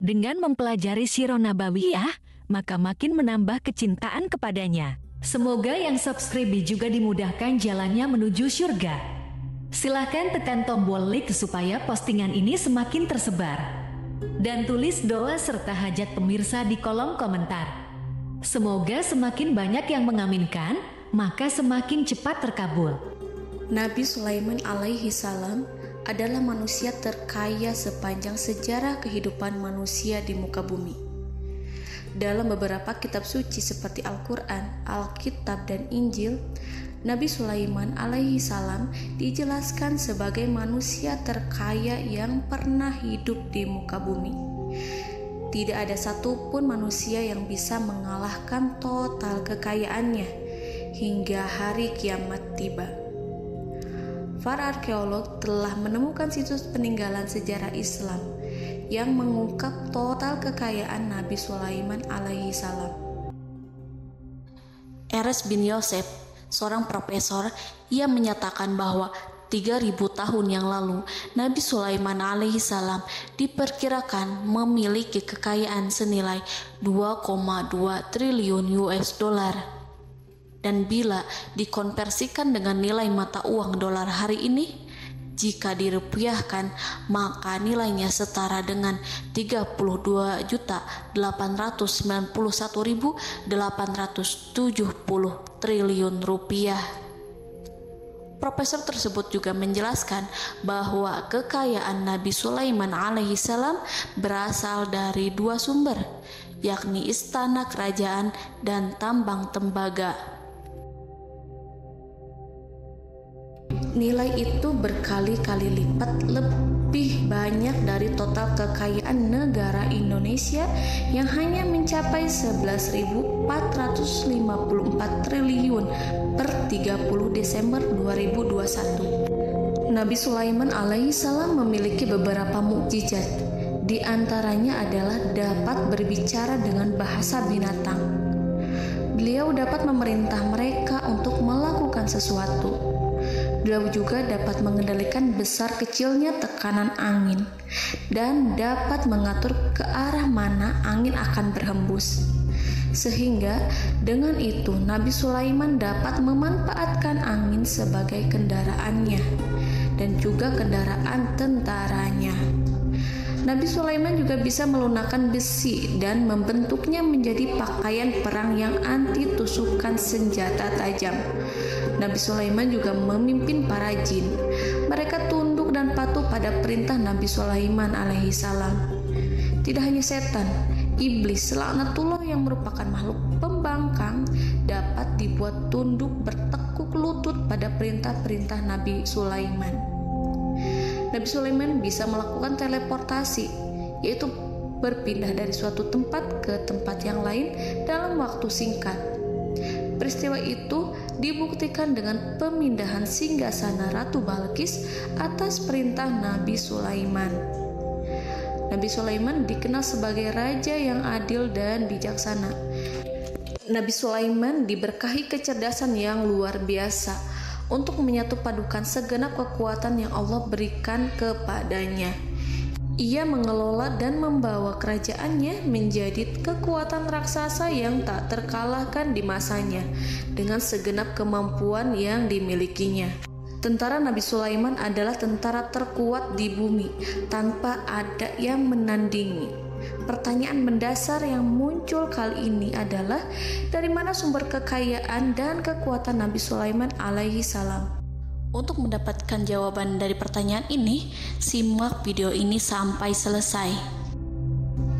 Dengan mempelajari Sirah Nabawiyah, maka makin menambah kecintaan kepadanya. Semoga yang subscribe juga dimudahkan jalannya menuju surga. Silahkan tekan tombol like supaya postingan ini semakin tersebar. Dan tulis doa serta hajat pemirsa di kolom komentar. Semoga semakin banyak yang mengaminkan, maka semakin cepat terkabul. Nabi Sulaiman alaihi salam adalah manusia terkaya sepanjang sejarah kehidupan manusia di muka bumi. Dalam beberapa kitab suci seperti Al-Quran, Alkitab, dan Injil, Nabi Sulaiman alaihi salam dijelaskan sebagai manusia terkaya yang pernah hidup di muka bumi. Tidak ada satupun manusia yang bisa mengalahkan total kekayaannya hingga hari kiamat tiba. Para arkeolog telah menemukan situs peninggalan sejarah Islam yang mengungkap total kekayaan Nabi Sulaiman alaihi salam. Erez bin Yosef, seorang profesor, ia menyatakan bahwa 3000 tahun yang lalu Nabi Sulaiman alaihi salam diperkirakan memiliki kekayaan senilai 2,2 triliun US dollar. Dan bila dikonversikan dengan nilai mata uang dolar hari ini, jika dirupiahkan, maka nilainya setara dengan 32.891.870 triliun rupiah. Profesor tersebut juga menjelaskan bahwa kekayaan Nabi Sulaiman alaihi salam berasal dari dua sumber, yakni istana kerajaan dan tambang tembaga. Nilai itu berkali-kali lipat lebih banyak dari total kekayaan negara Indonesia yang hanya mencapai 11.454 triliun per 30 Desember 2021. Nabi Sulaiman alaihi salam memiliki beberapa mukjizat. Di antaranya adalah dapat berbicara dengan bahasa binatang. Beliau dapat memerintah mereka untuk melakukan sesuatu. Beliau juga dapat mengendalikan besar kecilnya tekanan angin dan dapat mengatur ke arah mana angin akan berhembus. Sehingga dengan itu Nabi Sulaiman dapat memanfaatkan angin sebagai kendaraannya dan juga kendaraan tentaranya. Nabi Sulaiman juga bisa melunakkan besi dan membentuknya menjadi pakaian perang yang anti tusukan senjata tajam. Nabi Sulaiman juga memimpin para jin. Mereka tunduk dan patuh pada perintah Nabi Sulaiman alaihi salam. Tidak hanya setan, iblis laknatullah yang merupakan makhluk pembangkang dapat dibuat tunduk bertekuk lutut pada perintah-perintah Nabi Sulaiman. Nabi Sulaiman bisa melakukan teleportasi, yaitu berpindah dari suatu tempat ke tempat yang lain dalam waktu singkat. Peristiwa itu dibuktikan dengan pemindahan singgasana Ratu Balqis atas perintah Nabi Sulaiman. Nabi Sulaiman dikenal sebagai raja yang adil dan bijaksana. Nabi Sulaiman diberkahi kecerdasan yang luar biasa untuk menyatu padukan segenap kekuatan yang Allah berikan kepadanya. Ia mengelola dan membawa kerajaannya menjadi kekuatan raksasa yang tak terkalahkan di masanya dengan segenap kemampuan yang dimilikinya. Tentara Nabi Sulaiman adalah tentara terkuat di bumi tanpa ada yang menandingi. Pertanyaan mendasar yang muncul kali ini adalah dari mana sumber kekayaan dan kekuatan Nabi Sulaiman alaihi salam? Untuk mendapatkan jawaban dari pertanyaan ini, simak video ini sampai selesai.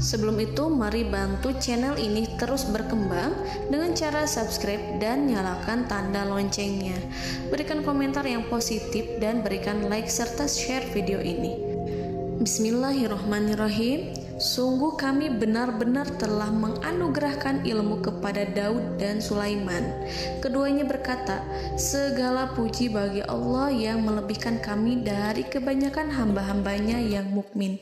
Sebelum itu, mari bantu channel ini terus berkembang dengan cara subscribe dan nyalakan tanda loncengnya. Berikan komentar yang positif dan berikan like serta share video ini. Bismillahirrahmanirrahim. Sungguh kami benar-benar telah menganugerahkan ilmu kepada Daud dan Sulaiman. Keduanya berkata, segala puji bagi Allah yang melebihkan kami dari kebanyakan hamba-hambanya yang mukmin.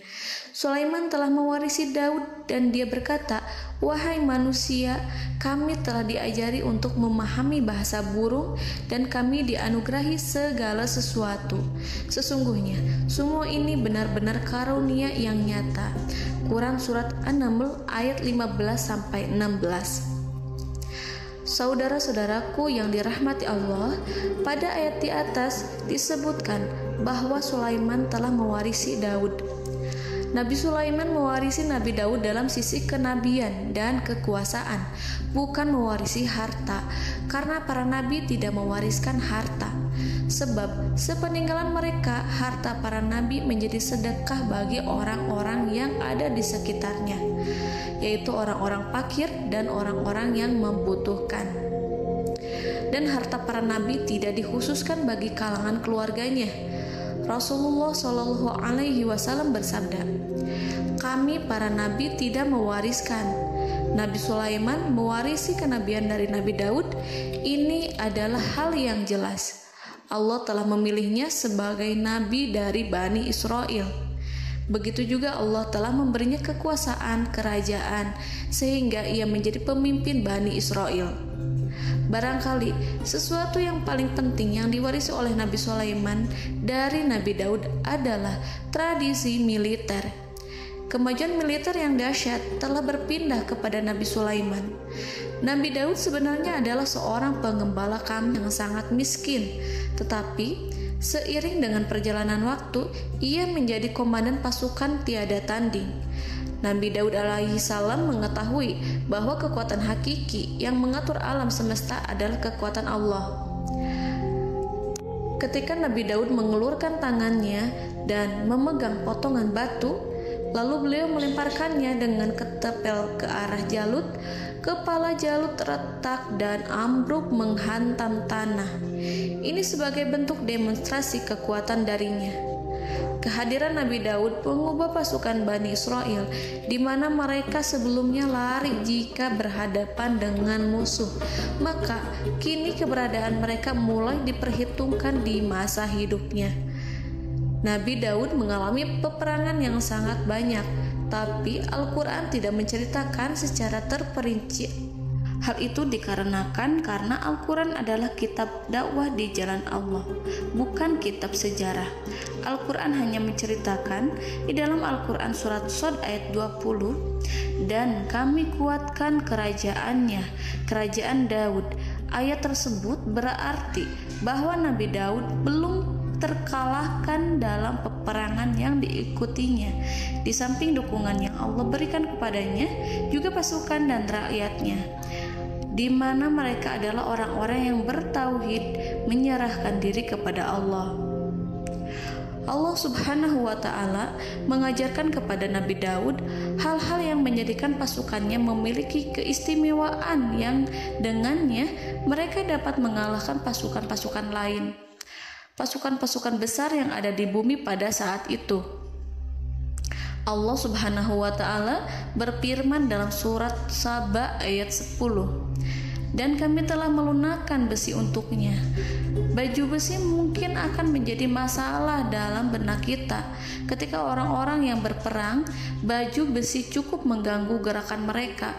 Sulaiman telah mewarisi Daud dan dia berkata, Wahai manusia, kami telah diajari untuk memahami bahasa burung dan kami dianugerahi segala sesuatu. Sesungguhnya, semua ini benar-benar karunia yang nyata. Quran Surat An-Naml ayat 15-16. Saudara-saudaraku yang dirahmati Allah, pada ayat di atas disebutkan bahwa Sulaiman telah mewarisi Daud. Nabi Sulaiman mewarisi Nabi Daud dalam sisi kenabian dan kekuasaan, bukan mewarisi harta, karena para nabi tidak mewariskan harta. Sebab sepeninggalan mereka, harta para nabi menjadi sedekah bagi orang-orang yang ada di sekitarnya, yaitu orang-orang fakir dan orang-orang yang membutuhkan. Dan harta para nabi tidak dikhususkan bagi kalangan keluarganya. Rasulullah Shallallahu Alaihi Wasallam bersabda, kami para nabi tidak mewariskan. Nabi Sulaiman mewarisi kenabian dari Nabi Daud. Ini adalah hal yang jelas. Allah telah memilihnya sebagai nabi dari Bani Israel. Begitu juga Allah telah memberinya kekuasaan kerajaan sehingga ia menjadi pemimpin Bani Israel. Barangkali sesuatu yang paling penting yang diwarisi oleh Nabi Sulaiman dari Nabi Daud adalah tradisi militer. Kemajuan militer yang dahsyat telah berpindah kepada Nabi Sulaiman. Nabi Daud sebenarnya adalah seorang pengembala kambing yang sangat miskin, tetapi seiring dengan perjalanan waktu, ia menjadi komandan pasukan tiada tanding. Nabi Daud alaihi salam mengetahui bahwa kekuatan hakiki yang mengatur alam semesta adalah kekuatan Allah. Ketika Nabi Daud mengulurkan tangannya dan memegang potongan batu, lalu beliau melemparkannya dengan ketepel ke arah Jalut, kepala Jalut retak dan ambruk menghantam tanah. Ini sebagai bentuk demonstrasi kekuatan darinya. Kehadiran Nabi Daud mengubah pasukan Bani Israel, di mana mereka sebelumnya lari jika berhadapan dengan musuh. Maka kini keberadaan mereka mulai diperhitungkan di masa hidupnya. Nabi Daud mengalami peperangan yang sangat banyak, tapi Al-Quran tidak menceritakan secara terperinci. Hal itu dikarenakan karena Al-Quran adalah kitab dakwah di jalan Allah, bukan kitab sejarah. Al-Quran hanya menceritakan di dalam Al-Quran surat Shad ayat 20, dan kami kuatkan kerajaannya, kerajaan Daud. Ayat tersebut berarti bahwa Nabi Daud belum terkalahkan dalam peperangan yang diikutinya. Di samping dukungan yang Allah berikan kepadanya, juga pasukan dan rakyatnya, di mana mereka adalah orang-orang yang bertauhid, menyerahkan diri kepada Allah. Allah Subhanahu wa Ta'ala mengajarkan kepada Nabi Daud hal-hal yang menjadikan pasukannya memiliki keistimewaan yang dengannya mereka dapat mengalahkan pasukan-pasukan lain, pasukan-pasukan besar yang ada di bumi pada saat itu. Allah Subhanahu wa Ta'ala berfirman dalam surat Saba ayat 10, dan kami telah melunakkan besi untuknya. Baju besi mungkin akan menjadi masalah dalam benak kita. Ketika orang-orang yang berperang, baju besi cukup mengganggu gerakan mereka.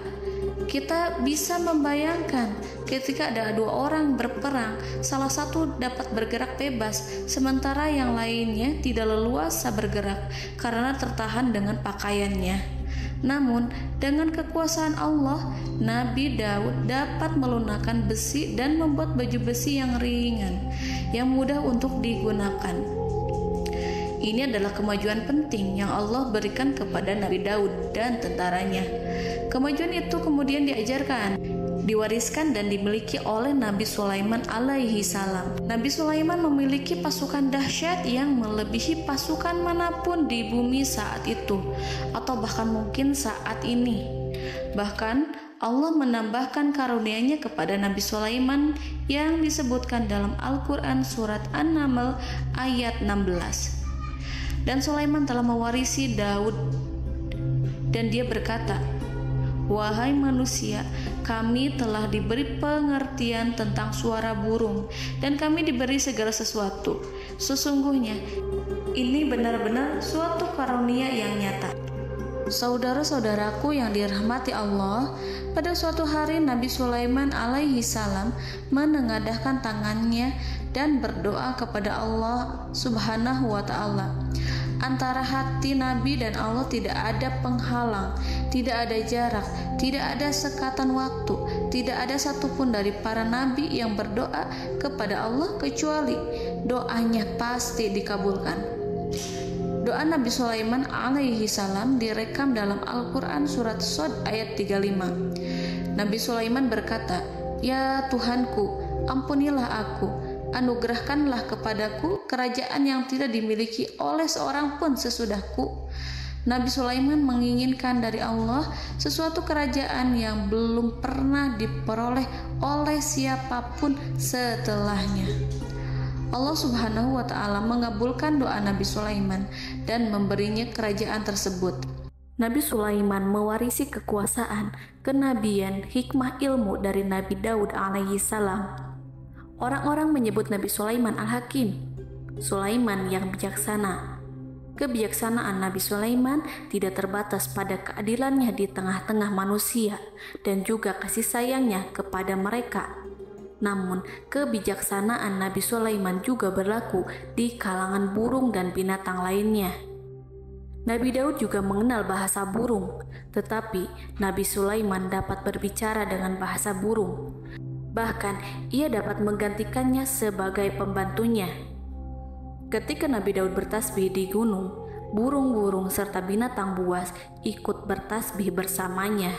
Kita bisa membayangkan ketika ada dua orang berperang, salah satu dapat bergerak bebas, sementara yang lainnya tidak leluasa bergerak karena tertahan dengan pakaiannya. Namun, dengan kekuasaan Allah, Nabi Daud dapat melunakkan besi dan membuat baju besi yang ringan, yang mudah untuk digunakan. Ini adalah kemajuan penting yang Allah berikan kepada Nabi Daud dan tentaranya. Kemajuan itu kemudian diajarkan, diwariskan dan dimiliki oleh Nabi Sulaiman alaihi salam. Nabi Sulaiman memiliki pasukan dahsyat yang melebihi pasukan manapun di bumi saat itu, atau bahkan mungkin saat ini. Bahkan Allah menambahkan karunia-Nya kepada Nabi Sulaiman yang disebutkan dalam Al-Quran surat An-Naml ayat 16. Dan Sulaiman telah mewarisi Daud, dan dia berkata, wahai manusia, kami telah diberi pengertian tentang suara burung, dan kami diberi segala sesuatu. Sesungguhnya, ini benar-benar suatu karunia yang nyata. Saudara-saudaraku yang dirahmati Allah, pada suatu hari Nabi Sulaiman alaihi salam menengadahkan tangannya dan berdoa kepada Allah Subhanahu wa ta'ala. Antara hati Nabi dan Allah tidak ada penghalang, tidak ada jarak, tidak ada sekatan waktu, tidak ada satupun dari para nabi yang berdoa kepada Allah kecuali doanya pasti dikabulkan. Doa Nabi Sulaiman alaihi salam direkam dalam Al-Quran surat Shad ayat 35. Nabi Sulaiman berkata, "Ya Tuhanku, ampunilah aku, anugerahkanlah kepadaku kerajaan yang tidak dimiliki oleh seorang pun sesudahku." Nabi Sulaiman menginginkan dari Allah sesuatu kerajaan yang belum pernah diperoleh oleh siapapun setelahnya. Allah Subhanahu wa ta'ala mengabulkan doa Nabi Sulaiman dan memberinya kerajaan tersebut. Nabi Sulaiman mewarisi kekuasaan, kenabian, hikmah ilmu dari Nabi Daud alaihi salam. Orang-orang menyebut Nabi Sulaiman Al-Hakim, Sulaiman yang bijaksana. Kebijaksanaan Nabi Sulaiman tidak terbatas pada keadilannya di tengah-tengah manusia dan juga kasih sayangnya kepada mereka. Namun, kebijaksanaan Nabi Sulaiman juga berlaku di kalangan burung dan binatang lainnya. Nabi Daud juga mengenal bahasa burung, tetapi Nabi Sulaiman dapat berbicara dengan bahasa burung. Bahkan, ia dapat menggantikannya sebagai pembantunya. Ketika Nabi Daud bertasbih di gunung, burung-burung serta binatang buas ikut bertasbih bersamanya.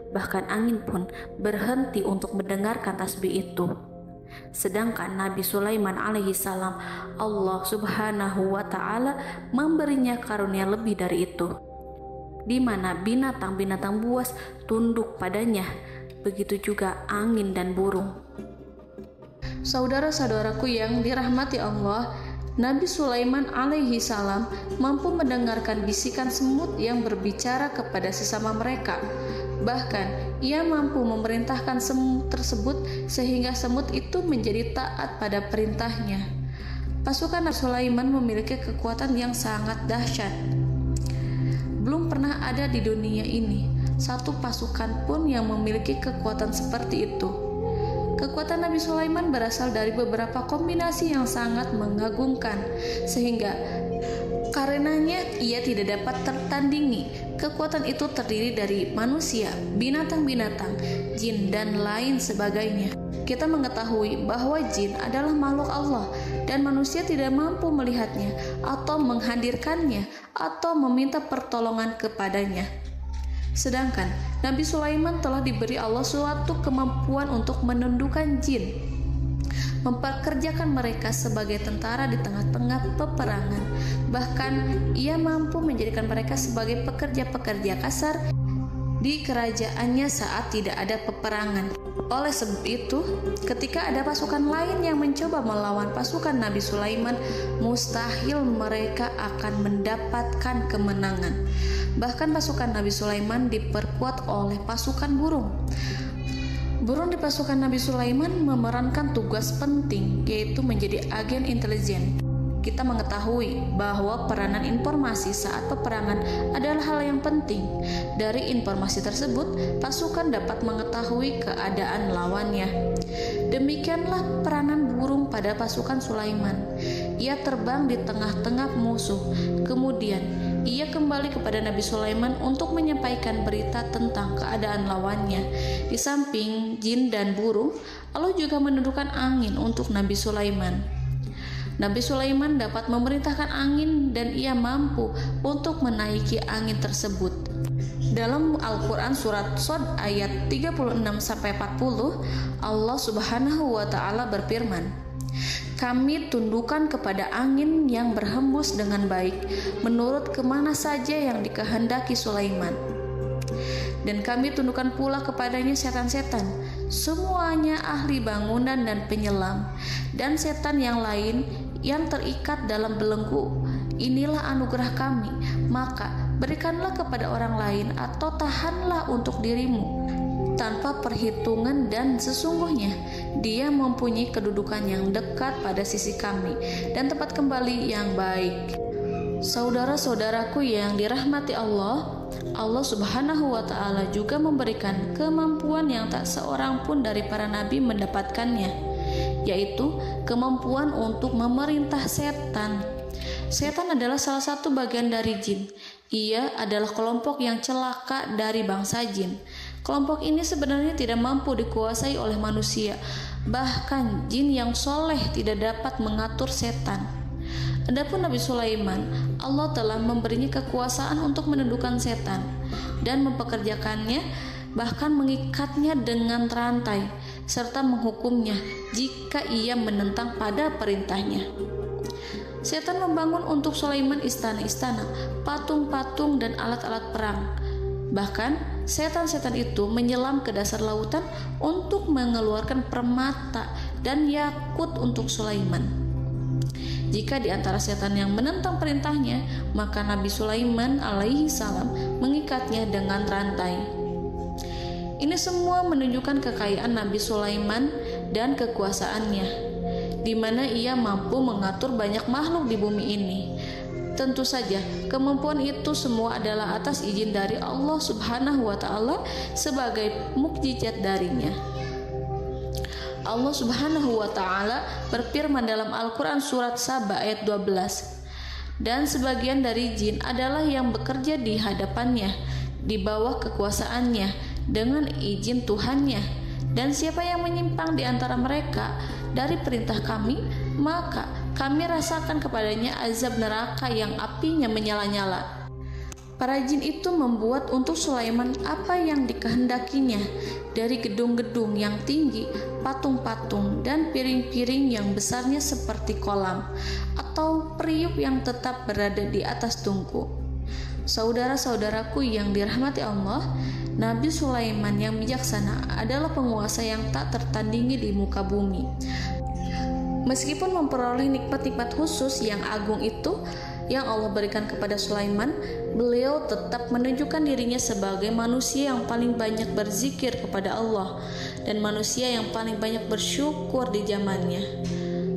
Bahkan angin pun berhenti untuk mendengarkan tasbih itu. Sedangkan Nabi Sulaiman alaihi salam, Allah Subhanahu wa ta'ala memberinya karunia lebih dari itu, di mana binatang-binatang buas tunduk padanya, begitu juga angin dan burung. Saudara-saudaraku yang dirahmati Allah, Nabi Sulaiman alaihi salam mampu mendengarkan bisikan semut yang berbicara kepada sesama mereka. Bahkan, ia mampu memerintahkan semut tersebut sehingga semut itu menjadi taat pada perintahnya. Pasukan Nabi Sulaiman memiliki kekuatan yang sangat dahsyat. Belum pernah ada di dunia ini satu pasukan pun yang memiliki kekuatan seperti itu. Kekuatan Nabi Sulaiman berasal dari beberapa kombinasi yang sangat mengagumkan, sehingga karenanya ia tidak dapat tertandingi. Kekuatan itu terdiri dari manusia, binatang-binatang, jin, dan lain sebagainya. Kita mengetahui bahwa jin adalah makhluk Allah dan manusia tidak mampu melihatnya atau menghadirkannya atau meminta pertolongan kepadanya. Sedangkan Nabi Sulaiman telah diberi Allah suatu kemampuan untuk menundukkan jin, memperkerjakan mereka sebagai tentara di tengah-tengah peperangan. Bahkan ia mampu menjadikan mereka sebagai pekerja-pekerja kasar di kerajaannya saat tidak ada peperangan. Oleh sebab itu, ketika ada pasukan lain yang mencoba melawan pasukan Nabi Sulaiman, mustahil mereka akan mendapatkan kemenangan. Bahkan pasukan Nabi Sulaiman diperkuat oleh pasukan burung. Burung di pasukan Nabi Sulaiman memerankan tugas penting, yaitu menjadi agen intelijen. Kita mengetahui bahwa peranan informasi saat peperangan adalah hal yang penting. Dari informasi tersebut, pasukan dapat mengetahui keadaan lawannya. Demikianlah peranan burung pada pasukan Sulaiman. Ia terbang di tengah-tengah musuh. Kemudian, ia kembali kepada Nabi Sulaiman untuk menyampaikan berita tentang keadaan lawannya. Di samping jin dan burung, Allah juga menundukkan angin untuk Nabi Sulaiman. Nabi Sulaiman dapat memerintahkan angin dan ia mampu untuk menaiki angin tersebut. Dalam Al-Quran surat Shad ayat 36-40, Allah Subhanahu wa ta'ala berfirman, "Kami tundukkan kepada angin yang berhembus dengan baik menurut kemana saja yang dikehendaki Sulaiman. Dan kami tundukkan pula kepadanya setan-setan, semuanya ahli bangunan dan penyelam, dan setan yang lain yang terikat dalam belenggu. Inilah anugerah kami, maka berikanlah kepada orang lain atau tahanlah untuk dirimu tanpa perhitungan, dan sesungguhnya dia mempunyai kedudukan yang dekat pada sisi kami dan tempat kembali yang baik." Saudara-saudaraku yang dirahmati Allah, Allah Subhanahu wa Ta'ala juga memberikan kemampuan yang tak seorang pun dari para nabi mendapatkannya, yaitu kemampuan untuk memerintah setan. Setan adalah salah satu bagian dari jin. Ia adalah kelompok yang celaka dari bangsa jin. Kelompok ini sebenarnya tidak mampu dikuasai oleh manusia. Bahkan jin yang soleh tidak dapat mengatur setan. Adapun Nabi Sulaiman, Allah telah memberinya kekuasaan untuk menundukkan setan dan mempekerjakannya, bahkan mengikatnya dengan rantai serta menghukumnya jika ia menentang pada perintahnya. Setan membangun untuk Sulaiman istana-istana, patung-patung dan alat-alat perang. Bahkan setan-setan itu menyelam ke dasar lautan untuk mengeluarkan permata dan yakut untuk Sulaiman. Jika di antara setan yang menentang perintahnya, maka Nabi Sulaiman alaihi salam mengikatnya dengan rantai. Ini semua menunjukkan kekayaan Nabi Sulaiman dan kekuasaannya, di mana ia mampu mengatur banyak makhluk di bumi ini. Tentu saja, kemampuan itu semua adalah atas izin dari Allah Subhanahu wa Ta'ala sebagai mukjizat darinya. Allah Subhanahu wa Ta'ala berfirman dalam Al-Quran surat Saba ayat 12, dan sebagian dari jin adalah yang bekerja di hadapannya di bawah kekuasaannya dengan izin Tuhannya, dan siapa yang menyimpang di antara mereka dari perintah kami, maka kami rasakan kepadanya azab neraka yang apinya menyala-nyala. Para jin itu membuat untuk Sulaiman apa yang dikehendakinya, dari gedung-gedung yang tinggi, patung-patung, dan piring-piring yang besarnya seperti kolam, atau periuk yang tetap berada di atas tungku. Saudara-saudaraku yang dirahmati Allah, Nabi Sulaiman yang bijaksana adalah penguasa yang tak tertandingi di muka bumi. Meskipun memperoleh nikmat-nikmat khusus yang agung itu yang Allah berikan kepada Sulaiman, beliau tetap menunjukkan dirinya sebagai manusia yang paling banyak berzikir kepada Allah dan manusia yang paling banyak bersyukur di zamannya.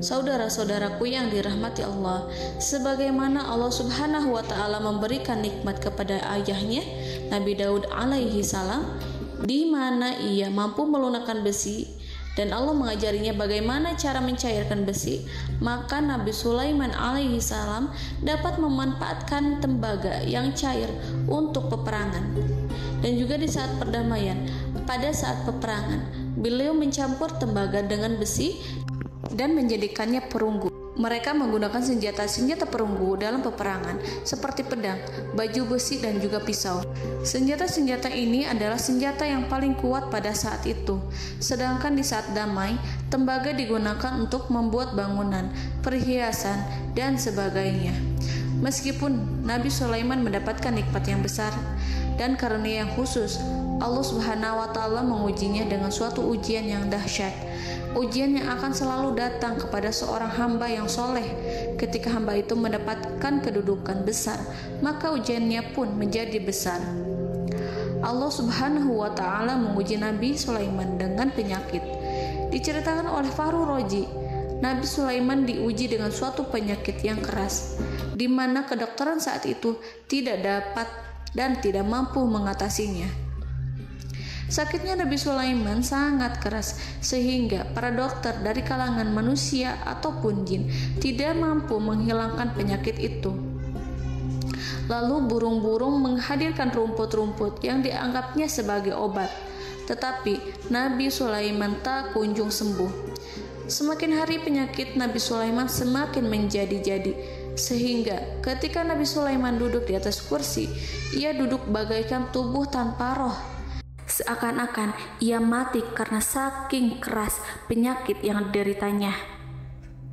Saudara-saudaraku yang dirahmati Allah, sebagaimana Allah Subhanahu wa Ta'ala memberikan nikmat kepada ayahnya Nabi Daud alaihi salam, di mana ia mampu melunakkan besi dan Allah mengajarinya bagaimana cara mencairkan besi, maka Nabi Sulaiman alaihi salam dapat memanfaatkan tembaga yang cair untuk peperangan. Dan juga di saat perdamaian, pada saat peperangan, beliau mencampur tembaga dengan besi dan menjadikannya perunggu. Mereka menggunakan senjata-senjata perunggu dalam peperangan seperti pedang, baju besi, dan juga pisau. Senjata-senjata ini adalah senjata yang paling kuat pada saat itu. Sedangkan di saat damai, tembaga digunakan untuk membuat bangunan, perhiasan, dan sebagainya. Meskipun Nabi Sulaiman mendapatkan nikmat yang besar dan karunia yang khusus, Allah Subhanahu wa Ta'ala mengujinya dengan suatu ujian yang dahsyat. Ujian yang akan selalu datang kepada seorang hamba yang soleh. Ketika hamba itu mendapatkan kedudukan besar, maka ujiannya pun menjadi besar. Allah Subhanahu wa Ta'ala menguji Nabi Sulaiman dengan penyakit. Diceritakan oleh Fahru Roji, Nabi Sulaiman diuji dengan suatu penyakit yang keras, di mana kedokteran saat itu tidak dapat dan tidak mampu mengatasinya. Sakitnya Nabi Sulaiman sangat keras sehingga para dokter dari kalangan manusia ataupun jin tidak mampu menghilangkan penyakit itu. Lalu burung-burung menghadirkan rumput-rumput yang dianggapnya sebagai obat, tetapi Nabi Sulaiman tak kunjung sembuh. Semakin hari penyakit Nabi Sulaiman semakin menjadi-jadi, sehingga ketika Nabi Sulaiman duduk di atas kursi, ia duduk bagaikan tubuh tanpa roh. Seakan-akan ia mati karena saking keras penyakit yang dideritanya.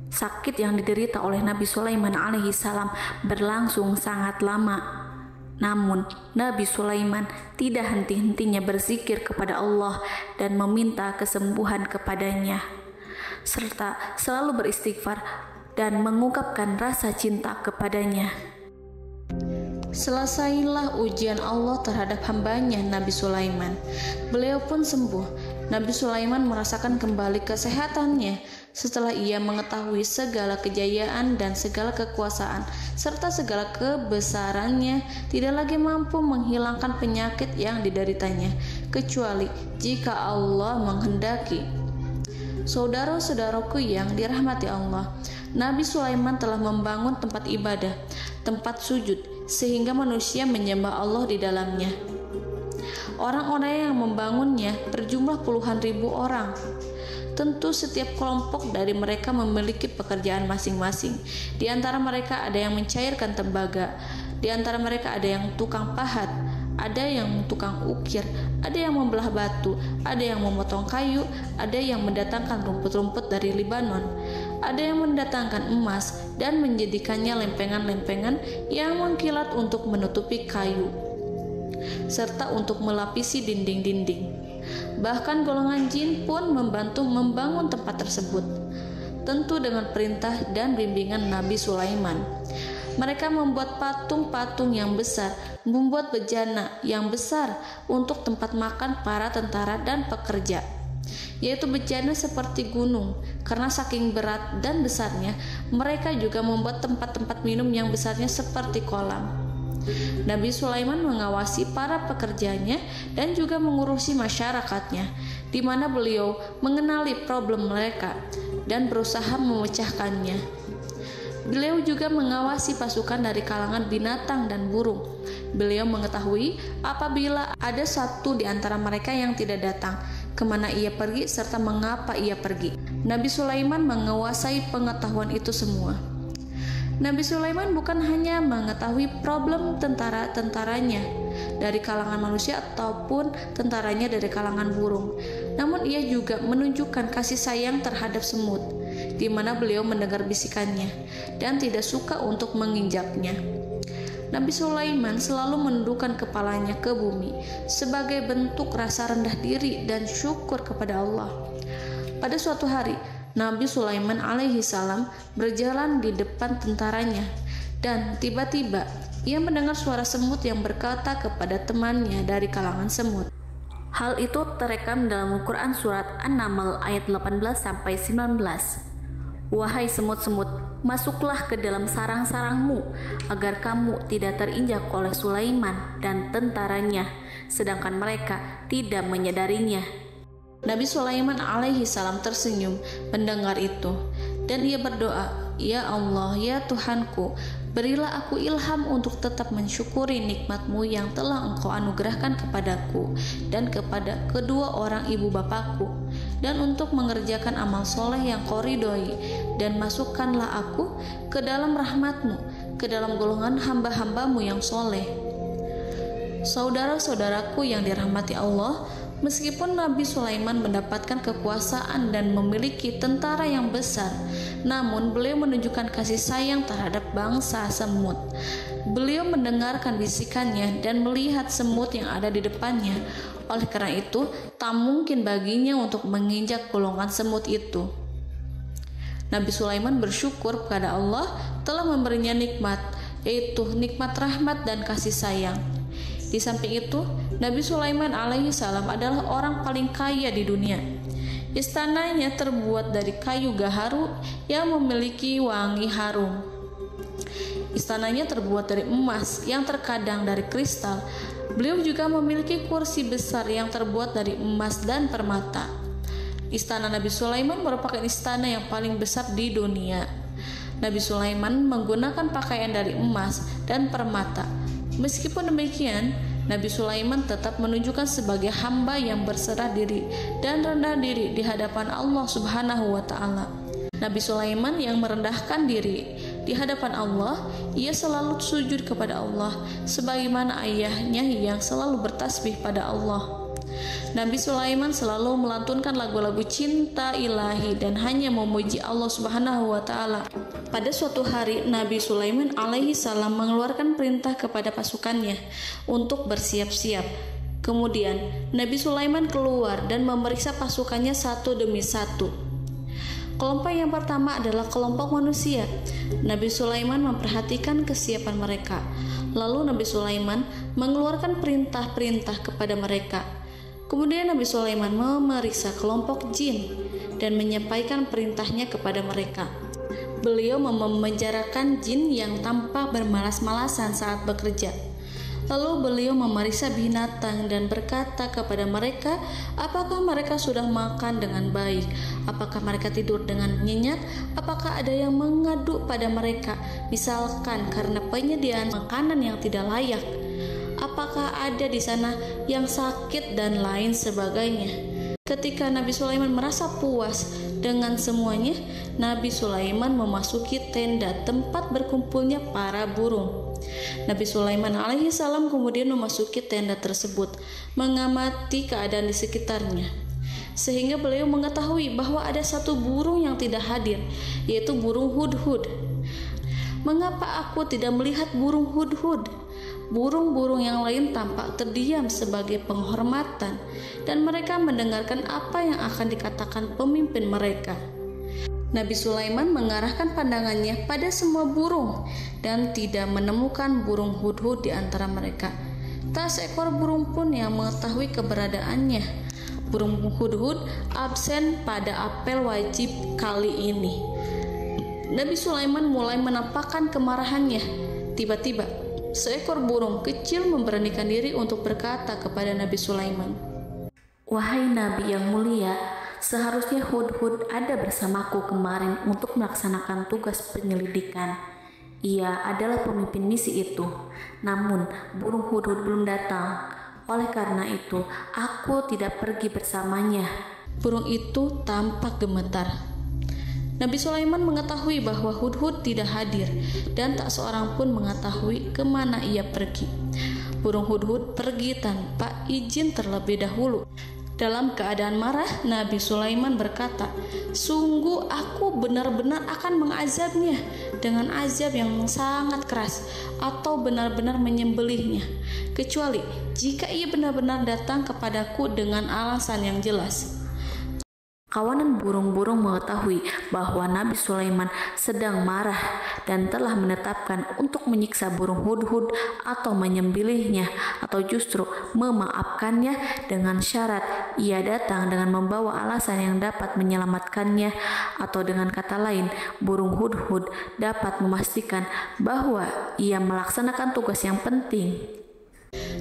Sakit yang diderita oleh Nabi Sulaiman alaihi salam berlangsung sangat lama. Namun Nabi Sulaiman tidak henti-hentinya berzikir kepada Allah dan meminta kesembuhan kepadanya, serta selalu beristighfar dan mengungkapkan rasa cinta kepadanya. Selesailah ujian Allah terhadap hambanya Nabi Sulaiman. Beliau pun sembuh Nabi Sulaiman merasakan kembali kesehatannya setelah ia mengetahui segala kejayaan dan segala kekuasaan serta segala kebesarannya tidak lagi mampu menghilangkan penyakit yang dideritanya kecuali jika Allah menghendaki. Saudara-saudaraku yang dirahmati Allah, Nabi Sulaiman telah membangun tempat ibadah, tempat sujud, sehingga manusia menyembah Allah di dalamnya. Orang-orang yang membangunnya berjumlah puluhan ribu orang. Tentu setiap kelompok dari mereka memiliki pekerjaan masing-masing. Di antara mereka ada yang mencairkan tembaga, di antara mereka ada yang tukang pahat, ada yang tukang ukir, ada yang membelah batu, ada yang memotong kayu, ada yang mendatangkan rumput-rumput dari Libanon, ada yang mendatangkan emas dan menjadikannya lempengan-lempengan yang mengkilat untuk menutupi kayu, serta untuk melapisi dinding-dinding. Bahkan golongan jin pun membantu membangun tempat tersebut, tentu dengan perintah dan bimbingan Nabi Sulaiman. Mereka membuat patung-patung yang besar, membuat bejana yang besar untuk tempat makan para tentara dan pekerja, yaitu bejana seperti gunung. Karena saking berat dan besarnya, mereka juga membuat tempat-tempat minum yang besarnya seperti kolam. Nabi Sulaiman mengawasi para pekerjanya dan juga mengurusi masyarakatnya, di mana beliau mengenali problem mereka dan berusaha memecahkannya. Beliau juga mengawasi pasukan dari kalangan binatang dan burung. Beliau mengetahui apabila ada satu di antara mereka yang tidak datang, kemana ia pergi, serta mengapa ia pergi. Nabi Sulaiman menguasai pengetahuan itu semua. Nabi Sulaiman bukan hanya mengetahui problem tentara-tentaranya dari kalangan manusia ataupun tentaranya dari kalangan burung, namun ia juga menunjukkan kasih sayang terhadap semut, di mana beliau mendengar bisikannya dan tidak suka untuk menginjaknya. Nabi Sulaiman selalu menundukkan kepalanya ke bumi sebagai bentuk rasa rendah diri dan syukur kepada Allah. Pada suatu hari, Nabi Sulaiman alaihi salam berjalan di depan tentaranya dan tiba-tiba ia mendengar suara semut yang berkata kepada temannya dari kalangan semut. Hal itu terekam dalam Al-Quran surat An-Naml ayat 18-19. Wahai semut-semut, masuklah ke dalam sarang-sarangmu agar kamu tidak terinjak oleh Sulaiman dan tentaranya, sedangkan mereka tidak menyadarinya. Nabi Sulaiman alaihi salam tersenyum mendengar itu dan ia berdoa, "Ya Allah, ya Tuhanku, berilah aku ilham untuk tetap mensyukuri nikmat-Mu yang telah Engkau anugerahkan kepadaku dan kepada kedua orang ibu bapakku, dan untuk mengerjakan amal soleh yang Kau ridhoi, dan masukkanlah aku ke dalam rahmat-Mu, ke dalam golongan hamba-hamba-Mu yang soleh." Saudara-saudaraku yang dirahmati Allah, meskipun Nabi Sulaiman mendapatkan kekuasaan dan memiliki tentara yang besar, namun beliau menunjukkan kasih sayang terhadap bangsa semut. Beliau mendengarkan bisikannya dan melihat semut yang ada di depannya. Oleh karena itu, tak mungkin baginya untuk menginjak golongan semut itu. Nabi Sulaiman bersyukur kepada Allah telah memberinya nikmat, yaitu nikmat rahmat dan kasih sayang. Di samping itu, Nabi Sulaiman alaihi salam adalah orang paling kaya di dunia. Istananya terbuat dari kayu gaharu yang memiliki wangi harum. Istananya terbuat dari emas yang terkadang dari kristal. Beliau juga memiliki kursi besar yang terbuat dari emas dan permata. Istana Nabi Sulaiman merupakan istana yang paling besar di dunia. Nabi Sulaiman menggunakan pakaian dari emas dan permata. Meskipun demikian, Nabi Sulaiman tetap menunjukkan sebagai hamba yang berserah diri dan rendah diri di hadapan Allah Subhanahu wa Ta'ala. Nabi Sulaiman yang merendahkan diri di hadapan Allah, ia selalu sujud kepada Allah, sebagaimana ayahnya yang selalu bertasbih pada Allah. Nabi Sulaiman selalu melantunkan lagu-lagu cinta ilahi dan hanya memuji Allah Subhanahu wa Ta'ala. Pada suatu hari, Nabi Sulaiman alaihi salam mengeluarkan perintah kepada pasukannya untuk bersiap-siap. Kemudian, Nabi Sulaiman keluar dan memeriksa pasukannya satu demi satu. Kelompok yang pertama adalah kelompok manusia. Nabi Sulaiman memperhatikan kesiapan mereka. Lalu Nabi Sulaiman mengeluarkan perintah-perintah kepada mereka. Kemudian Nabi Sulaiman memeriksa kelompok jin dan menyampaikan perintahnya kepada mereka. Beliau memenjarakan jin yang tampak bermalas-malasan saat bekerja. Lalu beliau memeriksa binatang dan berkata kepada mereka, apakah mereka sudah makan dengan baik? Apakah mereka tidur dengan nyenyak? Apakah ada yang mengadu pada mereka, misalkan karena penyediaan makanan yang tidak layak? Apakah ada di sana yang sakit dan lain sebagainya? Ketika Nabi Sulaiman merasa puas dengan semuanya, Nabi Sulaiman memasuki tenda tempat berkumpulnya para burung. Nabi Sulaiman alaihissalam kemudian memasuki tenda tersebut, mengamati keadaan di sekitarnya, sehingga beliau mengetahui bahwa ada satu burung yang tidak hadir, yaitu burung hudhud. Mengapa aku tidak melihat burung hudhud? Burung-burung yang lain tampak terdiam sebagai penghormatan, dan mereka mendengarkan apa yang akan dikatakan pemimpin mereka. Nabi Sulaiman mengarahkan pandangannya pada semua burung dan tidak menemukan burung hudhud di antara mereka. Tak seekor burung pun yang mengetahui keberadaannya. Burung hudhud absen pada apel wajib kali ini. Nabi Sulaiman mulai menampakkan kemarahannya. Tiba-tiba, seekor burung kecil memberanikan diri untuk berkata kepada Nabi Sulaiman, "Wahai Nabi yang mulia, seharusnya hudhud ada bersamaku kemarin untuk melaksanakan tugas penyelidikan. Ia adalah pemimpin misi itu. Namun, burung hudhud belum datang. Oleh karena itu, aku tidak pergi bersamanya." Burung itu tampak gemetar. Nabi Sulaiman mengetahui bahwa hudhud tidak hadir dan tak seorang pun mengetahui kemana ia pergi. Burung hudhud pergi tanpa izin terlebih dahulu. Dalam keadaan marah, Nabi Sulaiman berkata, "Sungguh aku benar-benar akan mengazabnya dengan azab yang sangat keras atau benar-benar menyembelihnya, kecuali jika ia benar-benar datang kepadaku dengan alasan yang jelas." Kawanan burung-burung mengetahui bahwa Nabi Sulaiman sedang marah dan telah menetapkan untuk menyiksa burung hudhud atau menyembelihnya atau justru memaafkannya dengan syarat ia datang dengan membawa alasan yang dapat menyelamatkannya, atau dengan kata lain, burung hudhud dapat memastikan bahwa ia melaksanakan tugas yang penting.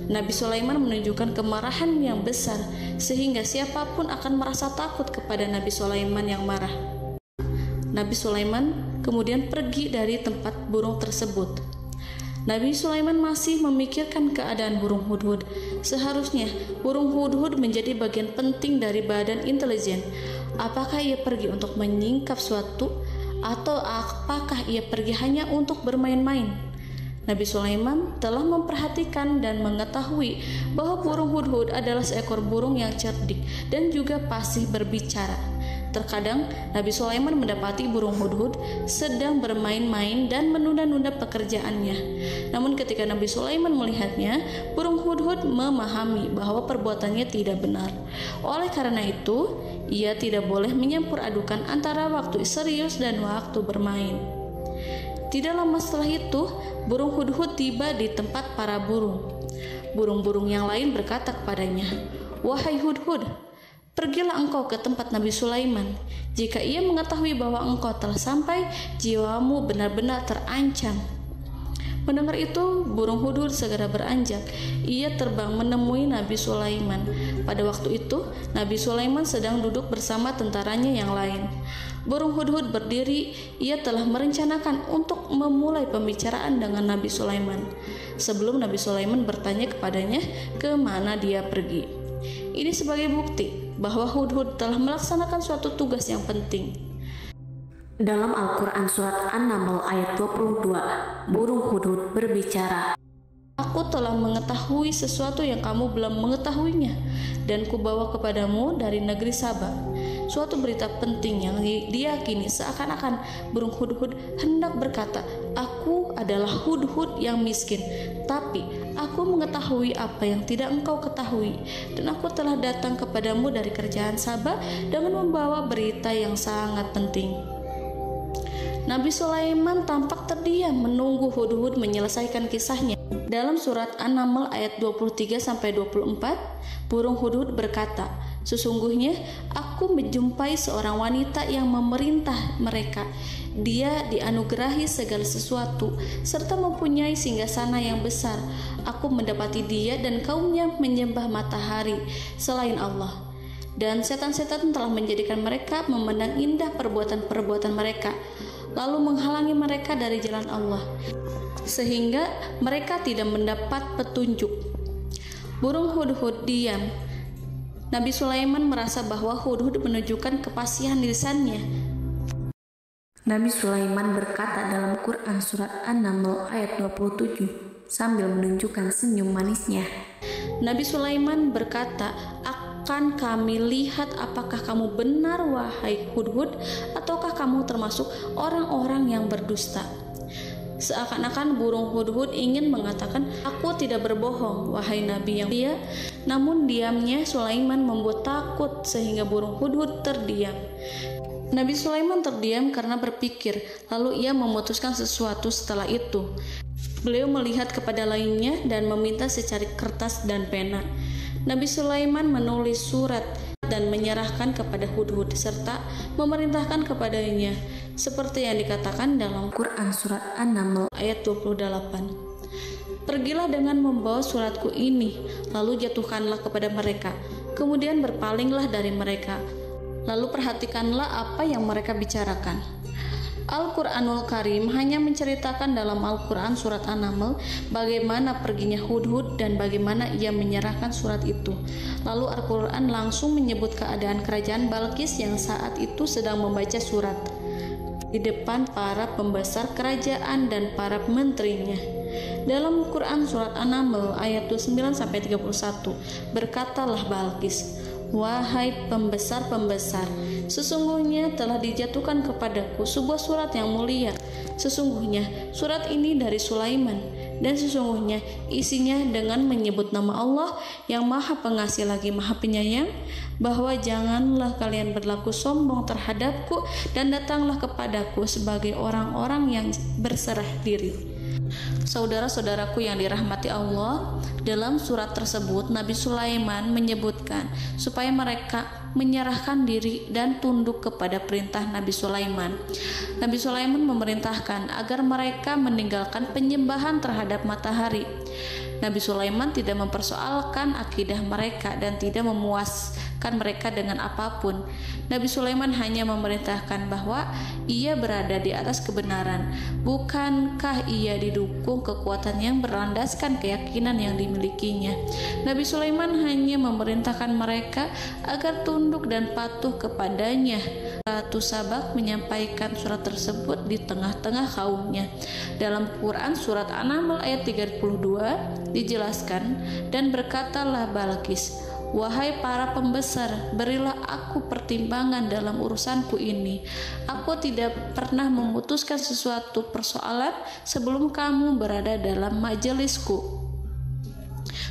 Nabi Sulaiman menunjukkan kemarahan yang besar sehingga siapapun akan merasa takut kepada Nabi Sulaiman yang marah. Nabi Sulaiman kemudian pergi dari tempat burung tersebut. Nabi Sulaiman masih memikirkan keadaan burung hudhud. Seharusnya burung hudhud menjadi bagian penting dari badan intelijen. Apakah ia pergi untuk menyingkap suatu, atau apakah ia pergi hanya untuk bermain-main? Nabi Sulaiman telah memperhatikan dan mengetahui bahwa burung hudhud adalah seekor burung yang cerdik dan juga fasih berbicara. Terkadang Nabi Sulaiman mendapati burung hudhud sedang bermain-main dan menunda-nunda pekerjaannya. Namun ketika Nabi Sulaiman melihatnya, burung hudhud memahami bahwa perbuatannya tidak benar. Oleh karena itu, ia tidak boleh menyampur adukan antara waktu serius dan waktu bermain. Tidak lama setelah itu, burung hudhud tiba di tempat para burung. Burung-burung yang lain berkata kepadanya, "Wahai hudhud, pergilah engkau ke tempat Nabi Sulaiman. Jika ia mengetahui bahwa engkau telah sampai, jiwamu benar-benar terancam." Mendengar itu, burung hudhud segera beranjak. Ia terbang menemui Nabi Sulaiman. Pada waktu itu, Nabi Sulaiman sedang duduk bersama tentaranya yang lain. Burung hudhud berdiri. Ia telah merencanakan untuk memulai pembicaraan dengan Nabi Sulaiman sebelum Nabi Sulaiman bertanya kepadanya kemana dia pergi. Ini sebagai bukti bahwa hudhud telah melaksanakan suatu tugas yang penting. Dalam Al-Quran Surat An-Naml ayat 22, burung hudhud berbicara, "Aku telah mengetahui sesuatu yang kamu belum mengetahuinya, dan kubawa kepadamu dari negeri Saba suatu berita penting yang diyakini seakan-akan burung hudhud hendak berkata, 'Aku adalah hudhud yang miskin, tapi aku mengetahui apa yang tidak engkau ketahui, dan aku telah datang kepadamu dari kerajaan Saba dengan membawa berita yang sangat penting.'" Nabi Sulaiman tampak terdiam menunggu hudhud menyelesaikan kisahnya. Dalam surat An-Naml ayat 23-24, burung hudhud berkata, "Sesungguhnya aku menjumpai seorang wanita yang memerintah mereka. Dia dianugerahi segala sesuatu serta mempunyai singgasana yang besar. Aku mendapati dia dan kaumnya menyembah matahari selain Allah. Dan setan-setan telah menjadikan mereka memandang indah perbuatan-perbuatan mereka, lalu menghalangi mereka dari jalan Allah, sehingga mereka tidak mendapat petunjuk." Burung hudhud diam. Nabi Sulaiman merasa bahwa hudhud menunjukkan kepasihan lisannya. Nabi Sulaiman berkata dalam Quran surat An-Naml ayat 27 sambil menunjukkan senyum manisnya. Nabi Sulaiman berkata, "Akan kami lihat apakah kamu benar wahai hudhud, ataukah kamu termasuk orang-orang yang berdusta." Seakan-akan burung hudhud ingin mengatakan, "Aku tidak berbohong, wahai Nabi yang mulia." Namun diamnya Sulaiman membuat takut sehingga burung hudhud terdiam. Nabi Sulaiman terdiam karena berpikir, lalu ia memutuskan sesuatu setelah itu. Beliau melihat kepada lainnya dan meminta secari kertas dan pena. Nabi Sulaiman menulis surat dan menyerahkan kepada hudhud serta memerintahkan kepadanya seperti yang dikatakan dalam Quran surat An-Naml ayat 28. "Pergilah dengan membawa suratku ini, lalu jatuhkanlah kepada mereka, kemudian berpalinglah dari mereka, lalu perhatikanlah apa yang mereka bicarakan." Al-Quranul Karim hanya menceritakan dalam Al-Quran surat An-Naml bagaimana perginya hudhud dan bagaimana ia menyerahkan surat itu. Lalu Al-Quran langsung menyebut keadaan kerajaan Balqis yang saat itu sedang membaca surat di depan para pembesar kerajaan dan para menterinya. Dalam Quran surat An-Naml ayat 29-31, berkatalah Balqis, "Wahai pembesar-pembesar, sesungguhnya telah dijatuhkan kepadaku sebuah surat yang mulia. Sesungguhnya surat ini dari Sulaiman, dan sesungguhnya isinya dengan menyebut nama Allah yang Maha Pengasih lagi Maha Penyayang, bahwa janganlah kalian berlaku sombong terhadapku dan datanglah kepadaku sebagai orang-orang yang berserah diri." Saudara-saudaraku yang dirahmati Allah, dalam surat tersebut Nabi Sulaiman menyebutkan supaya mereka menyerahkan diri dan tunduk kepada perintah Nabi Sulaiman. Nabi Sulaiman memerintahkan agar mereka meninggalkan penyembahan terhadap matahari. Nabi Sulaiman tidak mempersoalkan akidah mereka dan tidak memuaskan mereka dengan apapun. Nabi Sulaiman hanya memerintahkan bahwa ia berada di atas kebenaran. Bukankah ia didukung kekuatan yang berlandaskan keyakinan yang dimilikinya? Nabi Sulaiman hanya memerintahkan mereka agar tunduk dan patuh kepadanya. Ratu Sabak menyampaikan surat tersebut di tengah-tengah kaumnya. Dalam Quran surat An-Naml ayat 32 dijelaskan, "Dan berkatalah Balqis, wahai para pembesar, berilah aku pertimbangan dalam urusanku ini. Aku tidak pernah memutuskan sesuatu persoalan sebelum kamu berada dalam majelisku."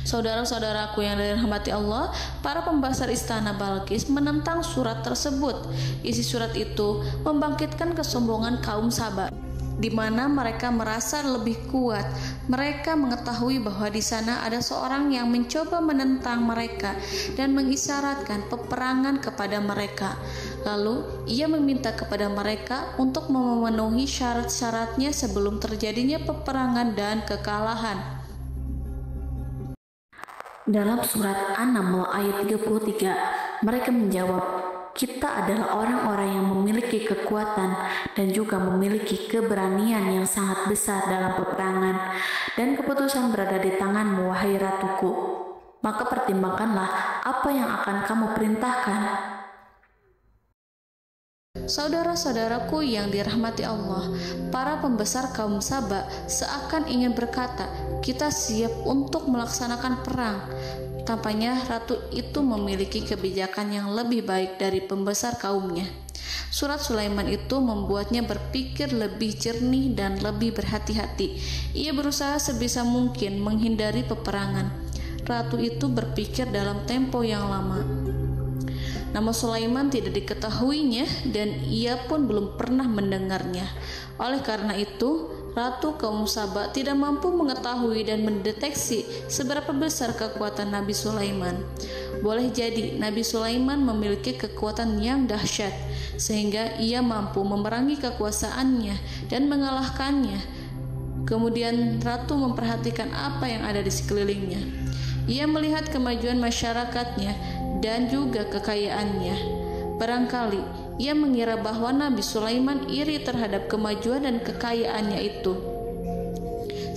Saudara-saudaraku yang dirahmati Allah, para pembesar istana Balqis menentang surat tersebut. Isi surat itu membangkitkan kesombongan kaum Sabak, di mana mereka merasa lebih kuat. Mereka mengetahui bahwa di sana ada seorang yang mencoba menentang mereka dan mengisyaratkan peperangan kepada mereka. Lalu ia meminta kepada mereka untuk memenuhi syarat-syaratnya sebelum terjadinya peperangan dan kekalahan. Dalam surat An-Naml ayat 33, mereka menjawab, "Kita adalah orang-orang yang memiliki kekuatan dan juga memiliki keberanian yang sangat besar dalam peperangan, dan keputusan berada di tanganmu, wahai ratuku. Maka pertimbangkanlah apa yang akan kamu perintahkan." Saudara-saudaraku yang dirahmati Allah, para pembesar kaum Sabak seakan ingin berkata, "Kita siap untuk melaksanakan perang." Tampaknya ratu itu memiliki kebijakan yang lebih baik dari pembesar kaumnya. Surat Sulaiman itu membuatnya berpikir lebih jernih dan lebih berhati-hati. Ia berusaha sebisa mungkin menghindari peperangan. Ratu itu berpikir dalam tempo yang lama. Nama Sulaiman tidak diketahuinya dan ia pun belum pernah mendengarnya. Oleh karena itu, Ratu kaum Saba tidak mampu mengetahui dan mendeteksi seberapa besar kekuatan Nabi Sulaiman. Boleh jadi Nabi Sulaiman memiliki kekuatan yang dahsyat, sehingga ia mampu memerangi kekuasaannya dan mengalahkannya. Kemudian Ratu memperhatikan apa yang ada di sekelilingnya. Ia melihat kemajuan masyarakatnya dan juga kekayaannya. Barangkali ia mengira bahwa Nabi Sulaiman iri terhadap kemajuan dan kekayaannya itu,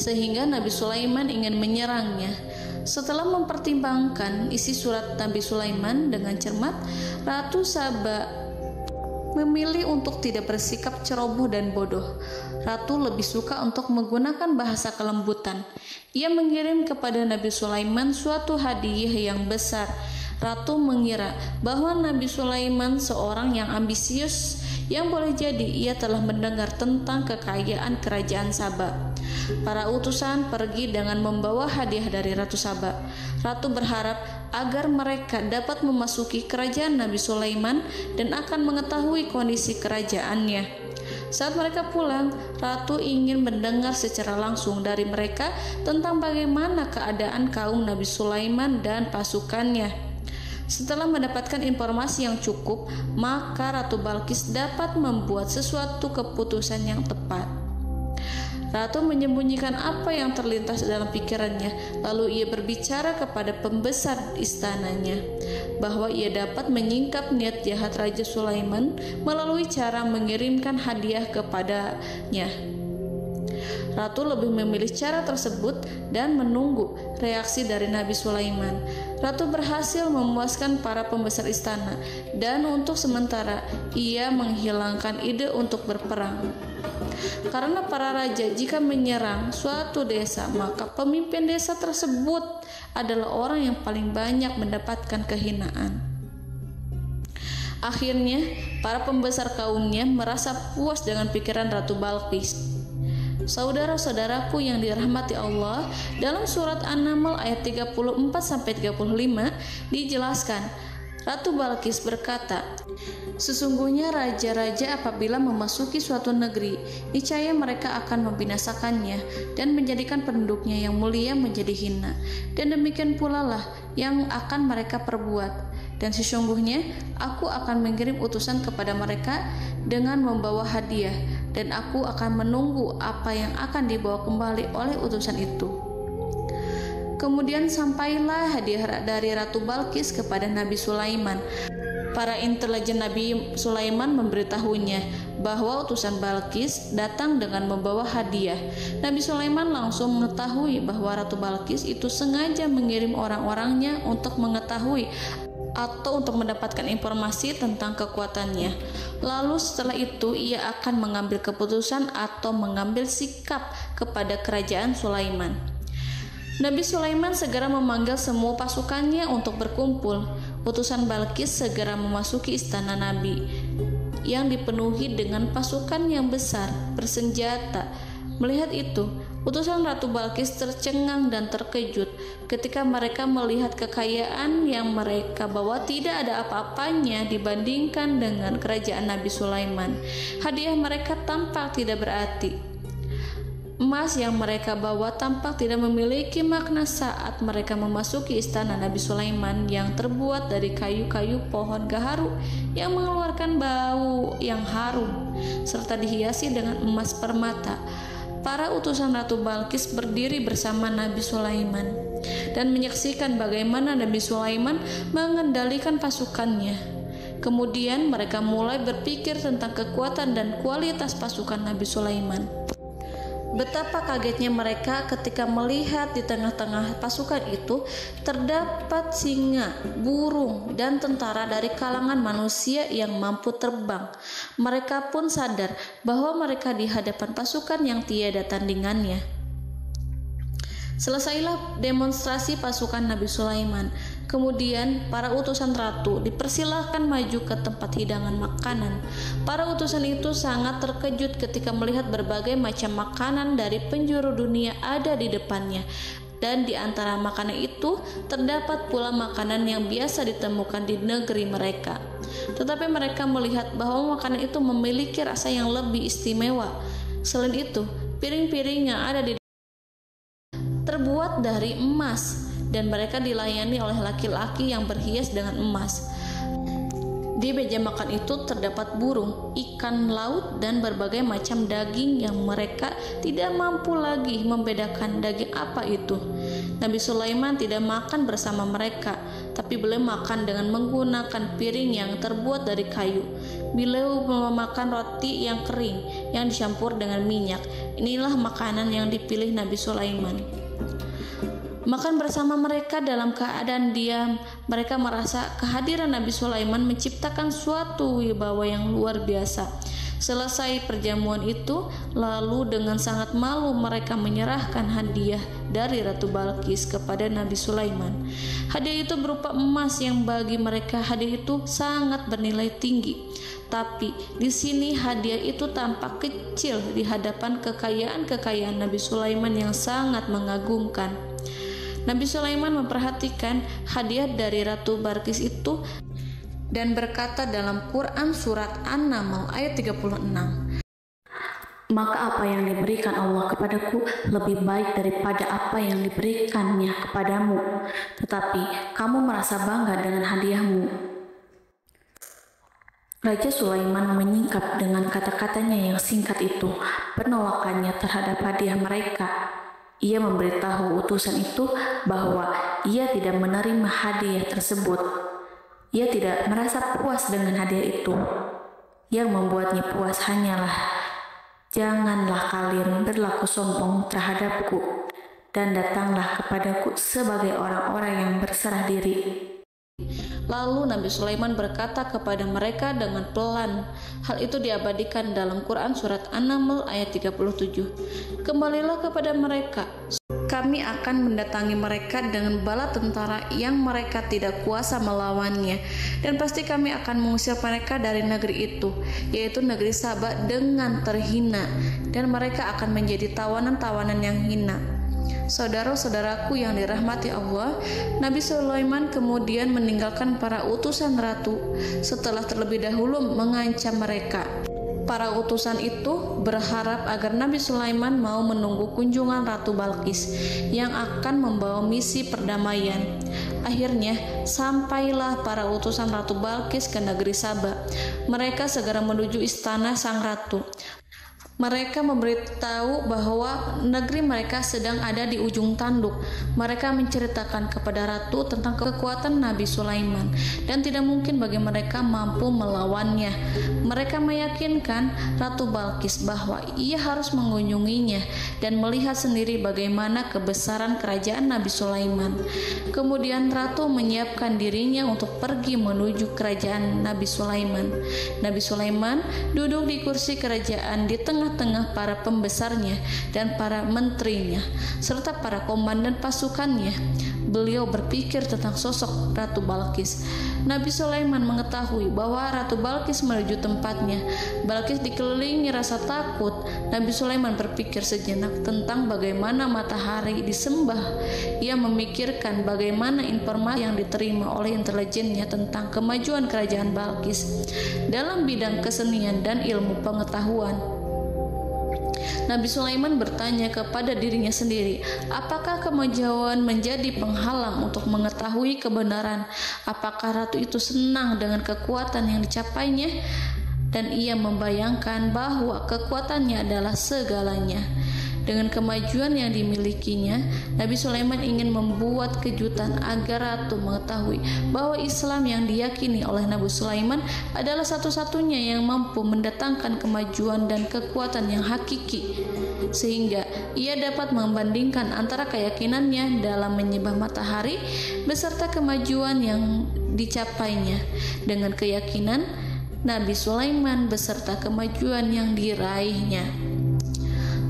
sehingga Nabi Sulaiman ingin menyerangnya. Setelah mempertimbangkan isi surat Nabi Sulaiman dengan cermat, Ratu Saba memilih untuk tidak bersikap ceroboh dan bodoh. Ratu lebih suka untuk menggunakan bahasa kelembutan. Ia mengirim kepada Nabi Sulaiman suatu hadiah yang besar. Ratu mengira bahwa Nabi Sulaiman seorang yang ambisius, yang boleh jadi ia telah mendengar tentang kekayaan kerajaan Saba. Para utusan pergi dengan membawa hadiah dari Ratu Saba. Ratu berharap agar mereka dapat memasuki kerajaan Nabi Sulaiman dan akan mengetahui kondisi kerajaannya. Saat mereka pulang, Ratu ingin mendengar secara langsung dari mereka tentang bagaimana keadaan kaum Nabi Sulaiman dan pasukannya. Setelah mendapatkan informasi yang cukup, maka Ratu Balkis dapat membuat sesuatu keputusan yang tepat. Ratu menyembunyikan apa yang terlintas dalam pikirannya, lalu ia berbicara kepada pembesar istananya bahwa ia dapat menyingkap niat jahat Raja Sulaiman melalui cara mengirimkan hadiah kepadanya. Ratu lebih memilih cara tersebut dan menunggu reaksi dari Nabi Sulaiman. Ratu berhasil memuaskan para pembesar istana, dan untuk sementara ia menghilangkan ide untuk berperang. Karena para raja jika menyerang suatu desa, maka pemimpin desa tersebut adalah orang yang paling banyak mendapatkan kehinaan. Akhirnya, para pembesar kaumnya merasa puas dengan pikiran Ratu Balkis. Saudara-saudaraku yang dirahmati Allah, dalam surat An-Naml ayat 34-35 dijelaskan, Ratu Balkis berkata, "Sesungguhnya raja-raja apabila memasuki suatu negeri, niscaya mereka akan membinasakannya dan menjadikan penduduknya yang mulia menjadi hina, dan demikian pula lah yang akan mereka perbuat. Dan sesungguhnya aku akan mengirim utusan kepada mereka dengan membawa hadiah, dan aku akan menunggu apa yang akan dibawa kembali oleh utusan itu." Kemudian sampailah hadiah dari Ratu Balkis kepada Nabi Sulaiman. Para intelijen Nabi Sulaiman memberitahunya bahwa utusan Balkis datang dengan membawa hadiah. Nabi Sulaiman langsung mengetahui bahwa Ratu Balkis itu sengaja mengirim orang-orangnya untuk mengetahui atau untuk mendapatkan informasi tentang kekuatannya. Lalu setelah itu ia akan mengambil keputusan atau mengambil sikap kepada kerajaan Sulaiman. Nabi Sulaiman segera memanggil semua pasukannya untuk berkumpul. Utusan Balkis segera memasuki istana Nabi yang dipenuhi dengan pasukan yang besar bersenjata. Melihat itu, utusan Ratu Balkis tercengang dan terkejut ketika mereka melihat kekayaan yang mereka bawa tidak ada apa-apanya dibandingkan dengan kerajaan Nabi Sulaiman. Hadiah mereka tampak tidak berarti. Emas yang mereka bawa tampak tidak memiliki makna saat mereka memasuki istana Nabi Sulaiman yang terbuat dari kayu-kayu pohon gaharu yang mengeluarkan bau yang harum serta dihiasi dengan emas permata. Para utusan Ratu Balkis berdiri bersama Nabi Sulaiman dan menyaksikan bagaimana Nabi Sulaiman mengendalikan pasukannya. Kemudian mereka mulai berpikir tentang kekuatan dan kualitas pasukan Nabi Sulaiman. Betapa kagetnya mereka ketika melihat di tengah-tengah pasukan itu terdapat singa, burung, dan tentara dari kalangan manusia yang mampu terbang. Mereka pun sadar bahwa mereka di hadapan pasukan yang tiada tandingannya. Selesailah demonstrasi pasukan Nabi Sulaiman. Kemudian para utusan ratu dipersilahkan maju ke tempat hidangan makanan. Para utusan itu sangat terkejut ketika melihat berbagai macam makanan dari penjuru dunia ada di depannya. Dan di antara makanan itu terdapat pula makanan yang biasa ditemukan di negeri mereka. Tetapi mereka melihat bahwa makanan itu memiliki rasa yang lebih istimewa. Selain itu, Piring-piring yang ada di terbuat dari emas, dan mereka dilayani oleh laki-laki yang berhias dengan emas. Di meja makan itu terdapat burung, ikan laut, dan berbagai macam daging yang mereka tidak mampu lagi membedakan daging apa itu. Nabi Sulaiman tidak makan bersama mereka, tapi beliau makan dengan menggunakan piring yang terbuat dari kayu. Beliau memakan roti yang kering yang dicampur dengan minyak. Inilah makanan yang dipilih Nabi Sulaiman. Makan bersama mereka dalam keadaan diam, mereka merasa kehadiran Nabi Sulaiman menciptakan suatu wibawa yang luar biasa. Selesai perjamuan itu, lalu dengan sangat malu mereka menyerahkan hadiah dari Ratu Balqis kepada Nabi Sulaiman. Hadiah itu berupa emas yang bagi mereka hadiah itu sangat bernilai tinggi. Tapi di sini hadiah itu tampak kecil di hadapan kekayaan Nabi Sulaiman yang sangat mengagumkan. Nabi Sulaiman memperhatikan hadiah dari Ratu Balqis itu dan berkata dalam Quran surat An-Naml ayat 36, "Maka apa yang diberikan Allah kepadaku lebih baik daripada apa yang diberikannya kepadamu, tetapi kamu merasa bangga dengan hadiahmu." Raja Sulaiman menyingkap dengan kata-katanya yang singkat itu penolakannya terhadap hadiah mereka. Ia memberitahu utusan itu bahwa ia tidak menerima hadiah tersebut. Ia tidak merasa puas dengan hadiah itu. Yang membuatnya puas hanyalah, "Janganlah kalian berlaku sombong terhadapku, dan datanglah kepadaku sebagai orang-orang yang berserah diri." Lalu Nabi Sulaiman berkata kepada mereka dengan pelan. Hal itu diabadikan dalam Quran surat An-Naml ayat 37. "Kembalilah kepada mereka. Kami akan mendatangi mereka dengan bala tentara yang mereka tidak kuasa melawannya, dan pasti kami akan mengusir mereka dari negeri itu, yaitu negeri Saba, dengan terhina, dan mereka akan menjadi tawanan-tawanan yang hina." Saudara-saudaraku yang dirahmati Allah, Nabi Sulaiman kemudian meninggalkan para utusan ratu setelah terlebih dahulu mengancam mereka. Para utusan itu berharap agar Nabi Sulaiman mau menunggu kunjungan Ratu Balqis yang akan membawa misi perdamaian. Akhirnya sampailah para utusan Ratu Balqis ke negeri Saba. Mereka segera menuju istana sang ratu. Mereka memberitahu bahwa negeri mereka sedang ada di ujung tanduk. Mereka menceritakan kepada ratu tentang kekuatan Nabi Sulaiman dan tidak mungkin bagi mereka mampu melawannya. Mereka meyakinkan Ratu Balqis bahwa ia harus mengunjunginya dan melihat sendiri bagaimana kebesaran kerajaan Nabi Sulaiman. Kemudian ratu menyiapkan dirinya untuk pergi menuju kerajaan Nabi Sulaiman. Nabi Sulaiman duduk di kursi kerajaan di tengah para pembesarnya dan para menterinya serta para komandan pasukannya. Beliau berpikir tentang sosok Ratu Balqis. Nabi Sulaiman mengetahui bahwa Ratu Balqis menuju tempatnya. Balqis dikelilingi rasa takut. Nabi Sulaiman berpikir sejenak tentang bagaimana matahari disembah. Ia memikirkan bagaimana informasi yang diterima oleh intelijennya tentang kemajuan kerajaan Balqis dalam bidang kesenian dan ilmu pengetahuan. Nabi Sulaiman bertanya kepada dirinya sendiri, apakah kemajuan menjadi penghalang untuk mengetahui kebenaran? Apakah ratu itu senang dengan kekuatan yang dicapainya? Dan ia membayangkan bahwa kekuatannya adalah segalanya. Dengan kemajuan yang dimilikinya, Nabi Sulaiman ingin membuat kejutan agar ratu mengetahui bahwa Islam yang diyakini oleh Nabi Sulaiman adalah satu-satunya yang mampu mendatangkan kemajuan dan kekuatan yang hakiki, sehingga ia dapat membandingkan antara keyakinannya dalam menyembah matahari beserta kemajuan yang dicapainya dengan keyakinan Nabi Sulaiman beserta kemajuan yang diraihnya.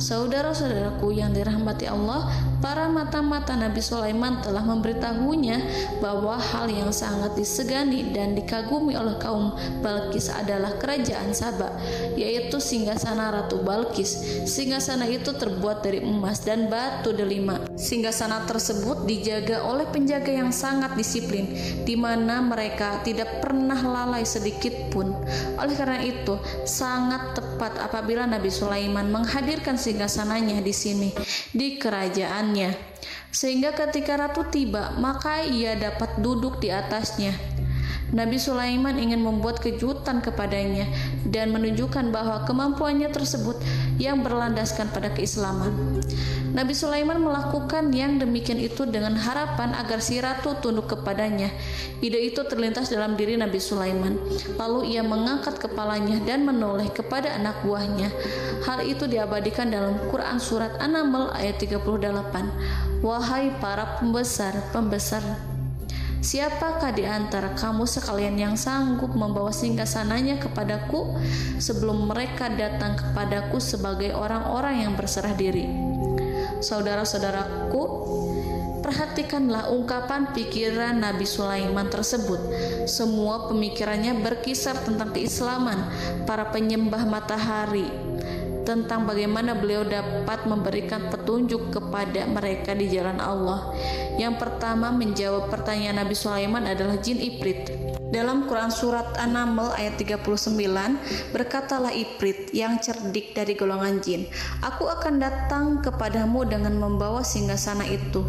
Saudara-saudaraku yang dirahmati Allah, para mata-mata Nabi Sulaiman telah memberitahunya bahwa hal yang sangat disegani dan dikagumi oleh kaum Balkis adalah kerajaan Saba, yaitu singgasana Ratu Balkis. Singgasana itu terbuat dari emas dan batu delima. Singgasana tersebut dijaga oleh penjaga yang sangat disiplin, di mana mereka tidak pernah lalai sedikit pun. Oleh karena itu, sangat tepat apabila Nabi Sulaiman menghadirkan singgasananya di sini, di kerajaannya, sehingga ketika ratu tiba, maka ia dapat duduk di atasnya. Nabi Sulaiman ingin membuat kejutan kepadanya dan menunjukkan bahwa kemampuannya tersebut yang berlandaskan pada keislaman. Nabi Sulaiman melakukan yang demikian itu dengan harapan agar si ratu tunduk kepadanya. Ide itu terlintas dalam diri Nabi Sulaiman. Lalu ia mengangkat kepalanya dan menoleh kepada anak buahnya. Hal itu diabadikan dalam Quran Surat An-Naml ayat 38. Wahai para pembesar, siapakah di antara kamu sekalian yang sanggup membawa singgasananya kepadaku sebelum mereka datang kepadaku sebagai orang-orang yang berserah diri? Saudara-saudaraku, perhatikanlah ungkapan pikiran Nabi Sulaiman tersebut. Semua pemikirannya berkisar tentang keislaman, para penyembah matahari, tentang bagaimana beliau dapat memberikan petunjuk kepada mereka di jalan Allah. Yang pertama menjawab pertanyaan Nabi Sulaiman adalah jin Ifrit. Dalam Quran Surat An-Naml ayat 39, berkatalah Ifrit yang cerdik dari golongan jin, aku akan datang kepadamu dengan membawa singgasana itu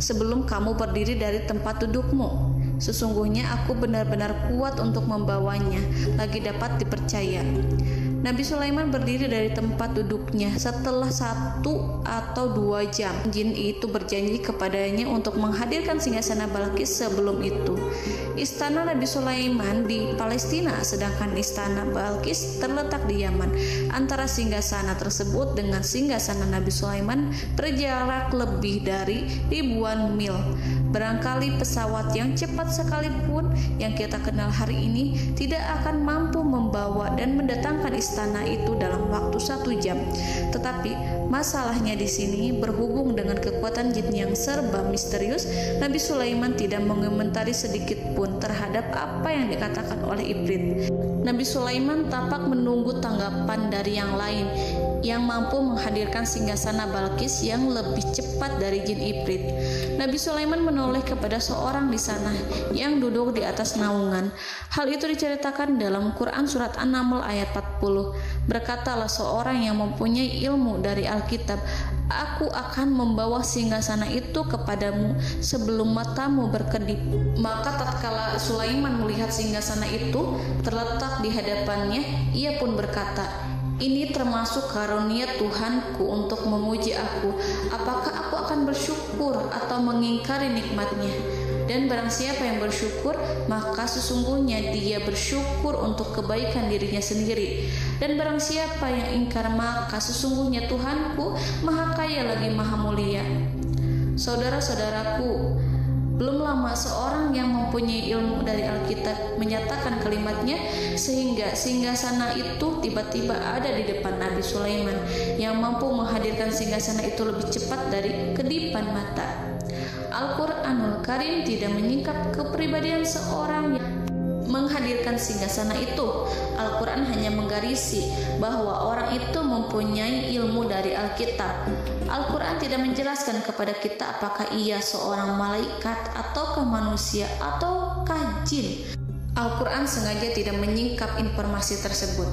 sebelum kamu berdiri dari tempat dudukmu. Sesungguhnya aku benar-benar kuat untuk membawanya, lagi dapat dipercaya. Nabi Sulaiman berdiri dari tempat duduknya setelah 1 atau 2 jam. Jin itu berjanji kepadanya untuk menghadirkan singgasana Balkis sebelum itu. Istana Nabi Sulaiman di Palestina, sedangkan istana Balkis terletak di Yaman. Antara singgasana tersebut dengan singgasana Nabi Sulaiman berjarak lebih dari ribuan mil. Barangkali pesawat yang cepat sekalipun yang kita kenal hari ini tidak akan mampu membawa dan mendatangkan istana itu dalam waktu 1 jam. Tetapi masalahnya di sini berhubung dengan kekuatan jin yang serba misterius, Nabi Sulaiman tidak mengomentari sedikit pun terhadap apa yang dikatakan oleh Ifrit. Nabi Sulaiman tampak menunggu tanggapan dari yang lain yang mampu menghadirkan singgasana Balkis yang lebih cepat dari jin Ifrit. Nabi Sulaiman menoleh kepada seorang di sana yang duduk di atas naungan. Hal itu diceritakan dalam Quran Surat An-Naml ayat 40. Berkatalah seorang yang mempunyai ilmu dari Alkitab, aku akan membawa singgasana itu kepadamu sebelum matamu berkedip. Maka tatkala Sulaiman melihat singgasana itu terletak di hadapannya, ia pun berkata, ini termasuk karunia Tuhanku untuk memuji aku. Apakah aku akan bersyukur atau mengingkari nikmatnya? Dan barang siapa yang bersyukur, maka sesungguhnya dia bersyukur untuk kebaikan dirinya sendiri. Dan barang siapa yang ingkar, maka sesungguhnya Tuhanku maha kaya lagi maha mulia. Saudara-saudaraku, belum lama seorang yang mempunyai ilmu dari Alkitab menyatakan kalimatnya, sehingga singgasana itu tiba-tiba ada di depan Nabi Sulaiman yang mampu menghadirkan singgasana itu lebih cepat dari kedipan mata. Al-Quranul Karim tidak menyingkap kepribadian seorang yang menghadirkan singgasana itu. Al-Quran hanya menggarisi bahwa orang itu mempunyai ilmu dari Alkitab. Al-Quran tidak menjelaskan kepada kita apakah ia seorang malaikat ataukah manusia ataukah jin. Al-Quran sengaja tidak menyingkap informasi tersebut.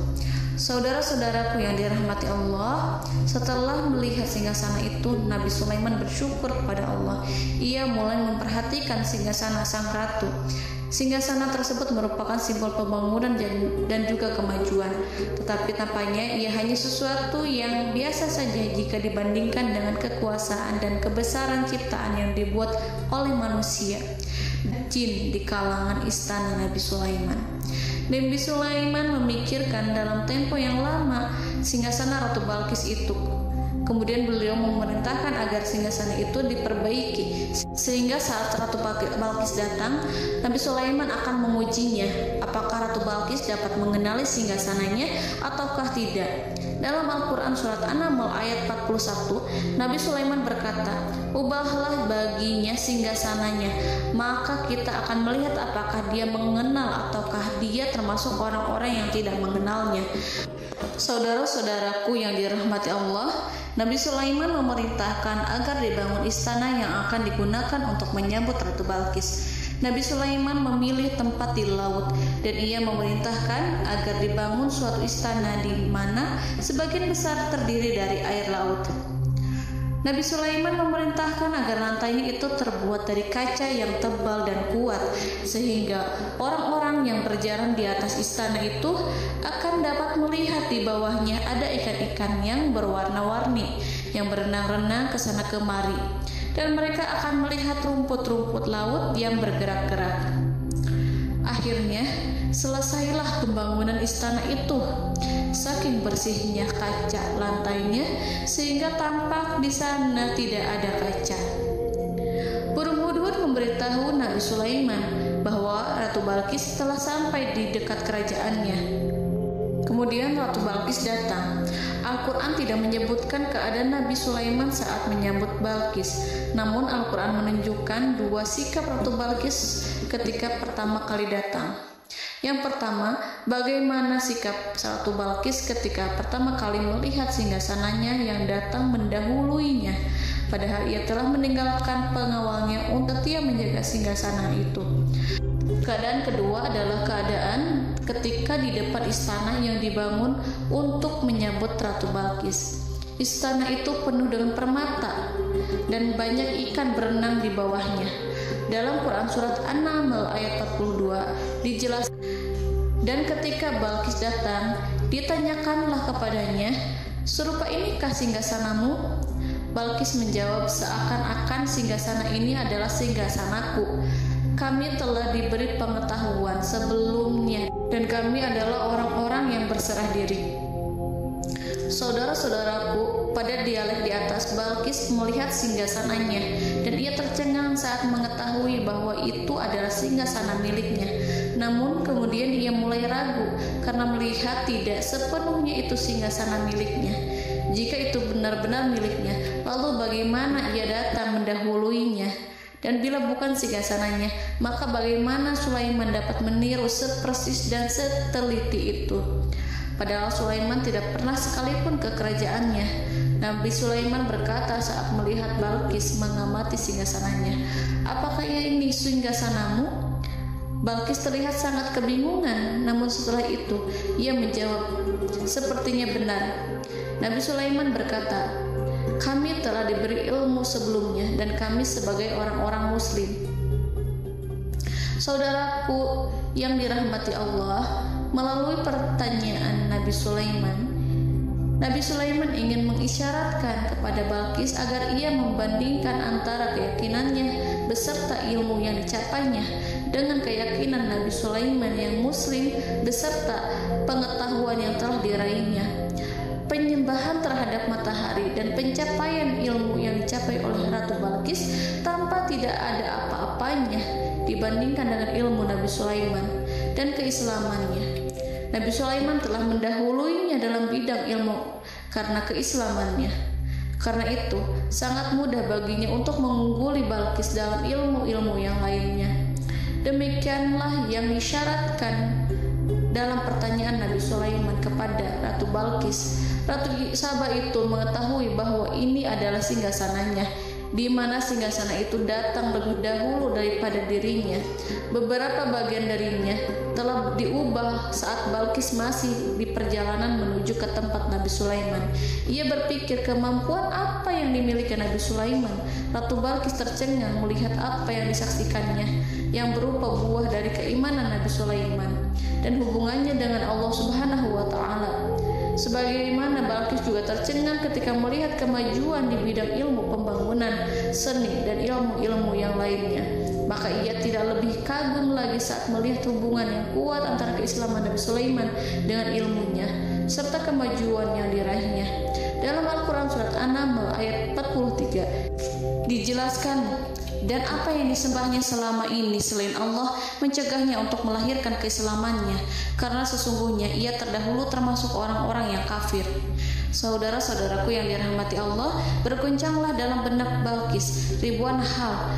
Saudara-saudaraku yang dirahmati Allah, setelah melihat singgasana itu, Nabi Sulaiman bersyukur kepada Allah. Ia mulai memperhatikan singgasana sang ratu. Singgasana tersebut merupakan simbol pembangunan dan juga kemajuan. Tetapi tampaknya ia hanya sesuatu yang biasa saja jika dibandingkan dengan kekuasaan dan kebesaran ciptaan yang dibuat oleh manusia, jin di kalangan istana Nabi Sulaiman. Nabi Sulaiman memikirkan dalam tempo yang lama singgasana Ratu Balkis itu. Kemudian beliau memerintahkan agar singgasana itu diperbaiki, sehingga saat Ratu Balkis datang, Nabi Sulaiman akan mengujinya apakah Ratu Balkis dapat mengenali singgasananya ataukah tidak. Dalam Al-Quran surat An-Naml ayat 41, Nabi Sulaiman berkata, "Ubahlah baginya singgasananya, maka kita akan melihat apakah dia mengenal ataukah dia termasuk orang-orang yang tidak mengenalnya." Saudara-saudaraku yang dirahmati Allah, Nabi Sulaiman memerintahkan agar dibangun istana yang akan digunakan untuk menyambut Ratu Balkis. Nabi Sulaiman memilih tempat di laut dan ia memerintahkan agar dibangun suatu istana di mana sebagian besar terdiri dari air laut. Nabi Sulaiman memerintahkan agar lantainya itu terbuat dari kaca yang tebal dan kuat, sehingga orang-orang yang berjalan di atas istana itu akan dapat melihat di bawahnya ada ikan-ikan yang berwarna-warni yang berenang-renang ke sana kemari, dan mereka akan melihat rumput-rumput laut yang bergerak-gerak. Akhirnya, selesailah pembangunan istana itu. Saking bersihnya kaca lantainya sehingga tampak di sana tidak ada kaca. Burung hudhud memberitahu Nabi Sulaiman bahwa Ratu Balkis telah sampai di dekat kerajaannya. Kemudian Ratu Balkis datang. Al-Quran tidak menyebutkan keadaan Nabi Sulaiman saat menyambut Balkis, namun Al-Quran menunjukkan dua sikap Ratu Balkis ketika pertama kali datang. Yang pertama, bagaimana sikap Ratu Balkis ketika pertama kali melihat singgasananya yang datang mendahuluinya, padahal ia telah meninggalkan pengawalnya untuk setia menjaga singgasana itu. Keadaan kedua adalah keadaan ketika di depan istana yang dibangun untuk menyambut Ratu Balkis. Istana itu penuh dengan permata dan banyak ikan berenang di bawahnya. Dalam Quran surat An-Naml ayat 42 dijelaskan, dan ketika Balkis datang, ditanyakanlah kepadanya, "Serupa inikah singgasanamu?" Balkis menjawab, "Seakan-akan singgasana ini adalah singgasanaku. Kami telah diberi pengetahuan sebelumnya dan kami adalah orang-orang yang berserah diri." Saudara-saudaraku, pada dialek di atas, Balkis melihat singgasananya dan ia tercengang saat mengetahui bahwa itu adalah singgasana miliknya. Namun kemudian ia mulai ragu karena melihat tidak sepenuhnya itu singgasana miliknya. Jika itu benar-benar miliknya, lalu bagaimana ia datang mendahuluinya? Dan bila bukan singgasananya, maka bagaimana Sulaiman dapat meniru sepersis dan seteliti itu? Padahal Sulaiman tidak pernah sekalipun ke kerajaannya. Nabi Sulaiman berkata saat melihat Balkis mengamati singgasananya, "Apakah ini singgasanamu?" Balkis terlihat sangat kebingungan, namun setelah itu ia menjawab, "Sepertinya benar." Nabi Sulaiman berkata, "Kami telah diberi ilmu sebelumnya dan kami sebagai orang-orang muslim." Saudaraku yang dirahmati Allah, melalui pertanyaan Nabi Sulaiman ingin mengisyaratkan kepada Balkis agar ia membandingkan antara keyakinannya beserta ilmu yang dicapainya dengan keyakinan Nabi Sulaiman yang muslim beserta pengetahuan yang telah diraihnya. Penyembahan terhadap matahari dan pencapaian ilmu yang dicapai oleh Ratu Balkis tanpa tidak ada apa-apanya dibandingkan dengan ilmu Nabi Sulaiman dan keislamannya. Nabi Sulaiman telah mendahuluinya dalam bidang ilmu karena keislamannya. Karena itu, sangat mudah baginya untuk mengungguli Balkis dalam ilmu-ilmu yang lainnya. Demikianlah yang disyaratkan dalam pertanyaan Nabi Sulaiman kepada Ratu Balkis. Ratu Saba itu mengetahui bahwa ini adalah singgasananya, di mana singgasana itu datang lebih dahulu daripada dirinya. Beberapa bagian darinya telah diubah saat Balkis masih di perjalanan menuju ke tempat Nabi Sulaiman. Ia berpikir kemampuan apa yang dimiliki Nabi Sulaiman. Ratu Balkis tercengang melihat apa yang disaksikannya, yang berupa buah dari keimanan Nabi Sulaiman dan hubungannya dengan Allah Subhanahu wa Ta'ala. Sebagaimana Balkis juga tercengang ketika melihat kemajuan di bidang ilmu pembangunan, seni, dan ilmu-ilmu yang lainnya. Maka ia tidak lebih kagum lagi saat melihat hubungan yang kuat antara keislaman Nabi Sulaiman dengan ilmunya, serta kemajuan yang diraihnya. Dalam Al-Quran surat An-Naml ayat 43 dijelaskan, dan apa yang disembahnya selama ini selain Allah mencegahnya untuk melahirkan keislamannya, karena sesungguhnya ia terdahulu termasuk orang-orang yang kafir. Saudara-saudaraku yang dirahmati Allah, bergoncanglah dalam benak Balqis ribuan hal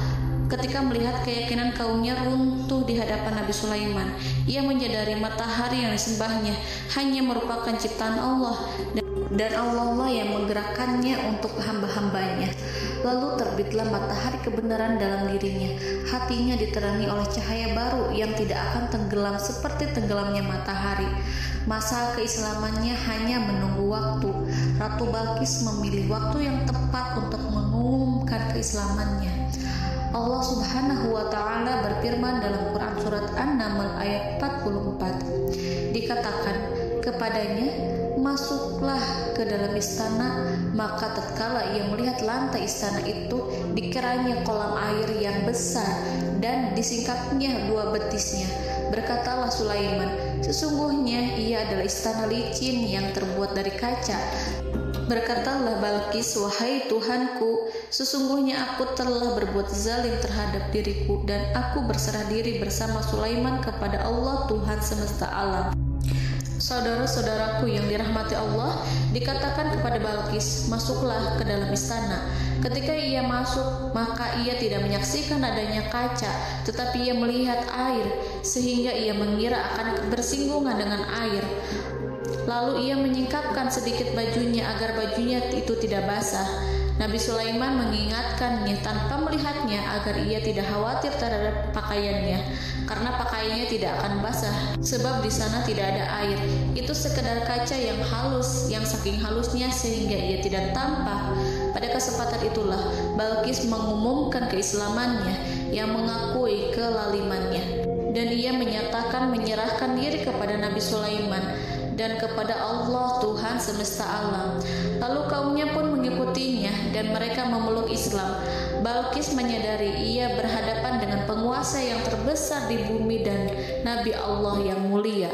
ketika melihat keyakinan kaumnya runtuh di hadapan Nabi Sulaiman. Ia menyadari matahari yang disembahnya hanya merupakan ciptaan Allah, dan Allah lah yang menggerakkannya untuk hamba-hambanya. Lalu terbitlah matahari kebenaran dalam dirinya. Hatinya diterangi oleh cahaya baru yang tidak akan tenggelam seperti tenggelamnya matahari. Masa keislamannya hanya menunggu waktu. Ratu Balqis memilih waktu yang tepat untuk mengumumkan keislamannya. Allah Subhanahu wa Ta'ala berfirman dalam Quran surat An-Naml ayat 44. Dikatakan kepadanya, masuklah ke dalam istana. Maka tatkala ia melihat lantai istana itu, dikiranya kolam air yang besar dan disingkapnya 2 betisnya. Berkatalah Sulaiman, sesungguhnya ia adalah istana licin yang terbuat dari kaca. Berkatalah Balqis, wahai Tuhanku, sesungguhnya aku telah berbuat zalim terhadap diriku, dan aku berserah diri bersama Sulaiman kepada Allah Tuhan semesta alam. Saudara-saudaraku yang dirahmati Allah, dikatakan kepada Balqis, masuklah ke dalam istana. Ketika ia masuk, maka ia tidak menyaksikan adanya kaca, tetapi ia melihat air, sehingga ia mengira akan bersinggungan dengan air. Lalu ia menyingkapkan sedikit bajunya agar bajunya itu tidak basah. Nabi Sulaiman mengingatkannya tanpa melihatnya agar ia tidak khawatir terhadap pakaiannya, karena pakaiannya tidak akan basah sebab di sana tidak ada air. Itu sekedar kaca yang halus, yang saking halusnya sehingga ia tidak tampak. Pada kesempatan itulah Balqis mengumumkan keislamannya yang mengakui kelalimannya, dan ia menyatakan menyerahkan diri kepada Nabi Sulaiman dan kepada Allah Tuhan semesta alam. Lalu kaumnya pun mengikutinya dan mereka memeluk Islam. Balqis menyadari ia berhadapan dengan penguasa yang terbesar di bumi dan Nabi Allah yang mulia.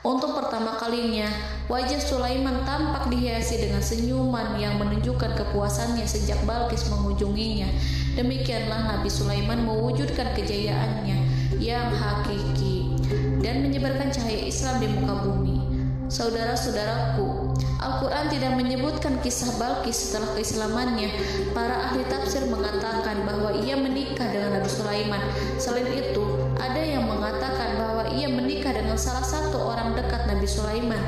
Untuk pertama kalinya, wajah Sulaiman tampak dihiasi dengan senyuman yang menunjukkan kepuasannya sejak Balqis mengunjunginya. Demikianlah Nabi Sulaiman mewujudkan kejayaannya yang hakiki dan menyebarkan cahaya Islam di muka bumi. Saudara-saudaraku, Al-Quran tidak menyebutkan kisah Balqis setelah keislamannya. Para ahli tafsir mengatakan bahwa ia menikah dengan Nabi Sulaiman. Selain itu, ada yang mengatakan bahwa ia menikah dengan salah satu orang dekat Nabi Sulaiman.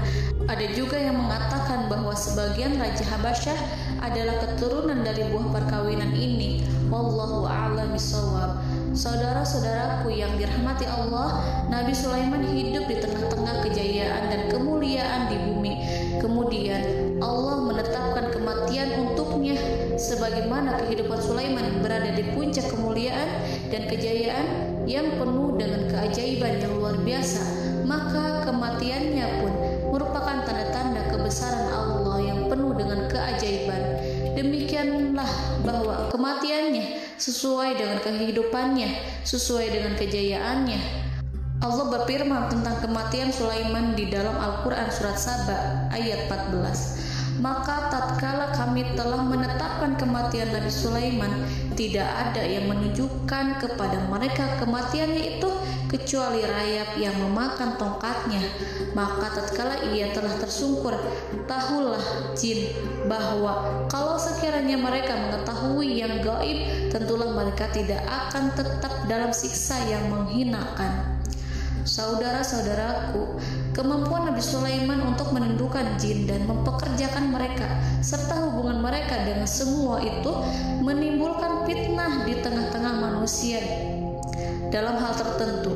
Ada juga yang mengatakan bahwa sebagian Raja Habasyah adalah keturunan dari buah perkawinan ini. Wallahu a'lam bishawab. Saudara-saudaraku yang dirahmati Allah, Nabi Sulaiman hidup di tengah-tengah kejayaan dan kemuliaan di bumi. Kemudian Allah menetapkan kematian untuknya, sebagaimana kehidupan Sulaiman berada di puncak kemuliaan dan kejayaan yang penuh dengan keajaiban yang luar biasa. Maka kematiannya pun merupakan tanda-tanda kebesaran Allah yang penuh dengan keajaiban. Demikianlah bahwa kematiannya sesuai dengan kehidupannya, sesuai dengan kejayaannya. Allah berfirman tentang kematian Sulaiman di dalam Al-Quran surat Saba ayat 14. Maka tatkala kami telah menetapkan kematian Nabi Sulaiman, tidak ada yang menunjukkan kepada mereka kematiannya itu kecuali rayap yang memakan tongkatnya. Maka tatkala ia telah tersungkur, tahulah jin bahwa kalau sekiranya mereka mengetahui yang gaib, tentulah mereka tidak akan tetap dalam siksa yang menghinakan. Saudara-saudaraku, kemampuan Nabi Sulaiman untuk menundukkan jin dan mempekerjakan mereka serta hubungan mereka dengan semua itu menimbulkan fitnah di tengah-tengah manusia dalam hal tertentu.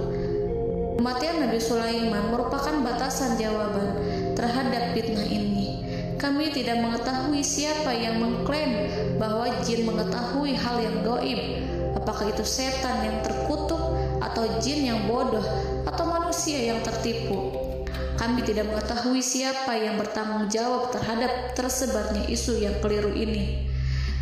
Kematian Nabi Sulaiman merupakan batasan jawaban terhadap fitnah ini. Kami tidak mengetahui siapa yang mengklaim bahwa jin mengetahui hal yang gaib. Apakah itu setan yang terkutuk, atau jin yang bodoh, atau manusia yang tertipu? Kami tidak mengetahui siapa yang bertanggung jawab terhadap tersebarnya isu yang keliru ini.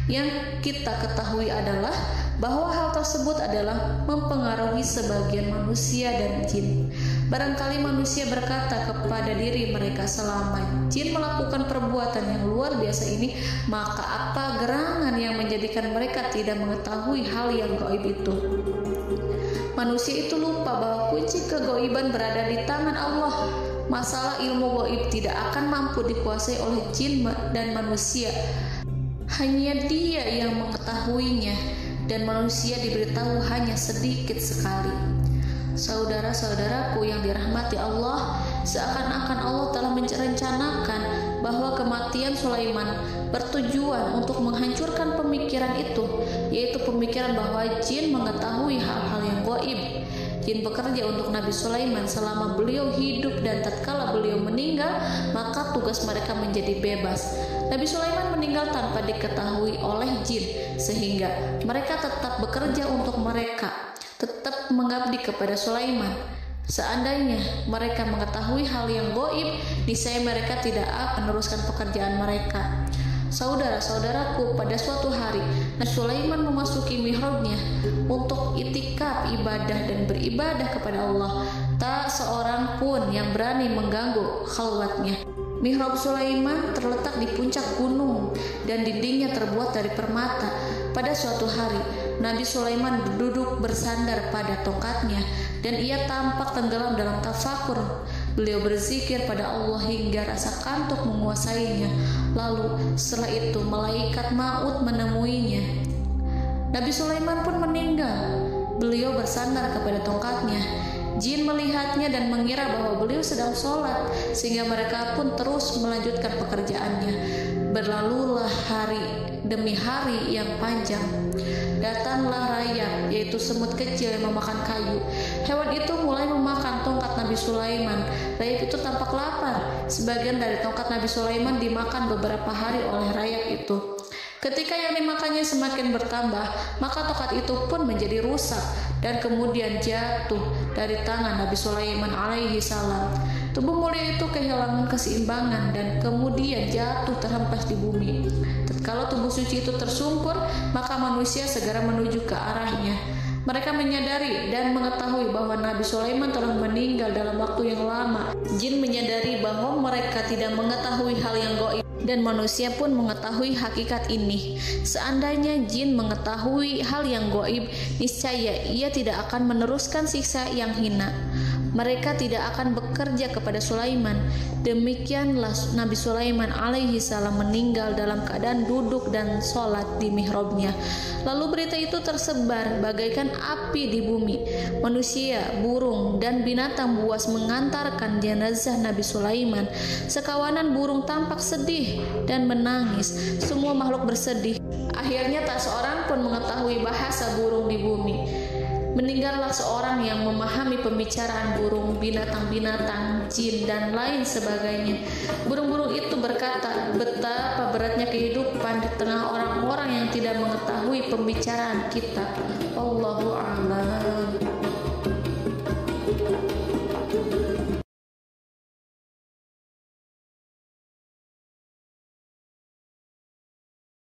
Yang kita ketahui adalah bahwa hal tersebut adalah mempengaruhi sebagian manusia dan jin. Barangkali manusia berkata kepada diri mereka, selama jin melakukan perbuatan yang luar biasa ini, maka apa gerangan yang menjadikan mereka tidak mengetahui hal yang gaib itu? Manusia itu lupa bahwa kunci kegoiban berada di tangan Allah. Masalah ilmu gaib tidak akan mampu dikuasai oleh jin dan manusia. Hanya Dia yang mengetahuinya, dan manusia diberitahu hanya sedikit sekali. Saudara-saudaraku yang dirahmati Allah, seakan-akan Allah telah merencanakan bahwa kematian Sulaiman bertujuan untuk menghancurkan pemikiran itu, yaitu pemikiran bahwa jin mengetahui hal-hal yang gaib. Jin bekerja untuk Nabi Sulaiman selama beliau hidup, dan tatkala beliau meninggal, maka tugas mereka menjadi bebas. Nabi Sulaiman meninggal tanpa diketahui oleh jin, sehingga mereka tetap bekerja untuk mereka, tetap mengabdi kepada Sulaiman. Seandainya mereka mengetahui hal yang gaib, niscaya mereka tidak akan meneruskan pekerjaan mereka. Saudara-saudaraku, pada suatu hari Nabi Sulaiman memasuki mihrabnya untuk itikaf ibadah dan beribadah kepada Allah. Tak seorang pun yang berani mengganggu khalwatnya. Mihrab Sulaiman terletak di puncak gunung dan dindingnya terbuat dari permata. Pada suatu hari, Nabi Sulaiman duduk bersandar pada tongkatnya dan ia tampak tenggelam dalam tafakur. Beliau berzikir pada Allah hingga rasa kantuk menguasainya. Lalu setelah itu malaikat maut menemuinya. Nabi Sulaiman pun meninggal. Beliau bersandar kepada tongkatnya. Jin melihatnya dan mengira bahwa beliau sedang sholat, sehingga mereka pun terus melanjutkan pekerjaannya. Berlalulah hari demi hari yang panjang. Datanglah rayap, yaitu semut kecil yang memakan kayu. Hewan itu mulai memakan tongkat Nabi Sulaiman. Rayap itu tampak lapar. Sebagian dari tongkat Nabi Sulaiman dimakan beberapa hari oleh rayap itu. Ketika yang dimakannya semakin bertambah, maka tongkat itu pun menjadi rusak dan kemudian jatuh dari tangan Nabi Sulaiman alaihi salam. Tubuh mulia itu kehilangan keseimbangan dan kemudian jatuh terhempas di bumi. Tatkala tubuh suci itu tersungkur, maka manusia segera menuju ke arahnya. Mereka menyadari dan mengetahui bahwa Nabi Sulaiman telah meninggal dalam waktu yang lama. Jin menyadari bahwa mereka tidak mengetahui hal yang gaib, dan manusia pun mengetahui hakikat ini. Seandainya jin mengetahui hal yang gaib, niscaya ia tidak akan meneruskan siksa yang hina. Mereka tidak akan bekerja kepada Sulaiman. Demikianlah Nabi Sulaiman alaihi salam meninggal dalam keadaan duduk dan sholat di mihrabnya. Lalu berita itu tersebar bagaikan api di bumi. Manusia, burung, dan binatang buas mengantarkan jenazah Nabi Sulaiman. Sekawanan burung tampak sedih dan menangis. Semua makhluk bersedih. Akhirnya tak seorang pun mengetahui bahasa burung di bumi. Meninggallah seorang yang memahami pembicaraan burung, binatang-binatang, jin, dan lain sebagainya. Burung-burung itu berkata, betapa beratnya kehidupan di tengah orang-orang yang tidak mengetahui pembicaraan kita. Wallahu a'lam.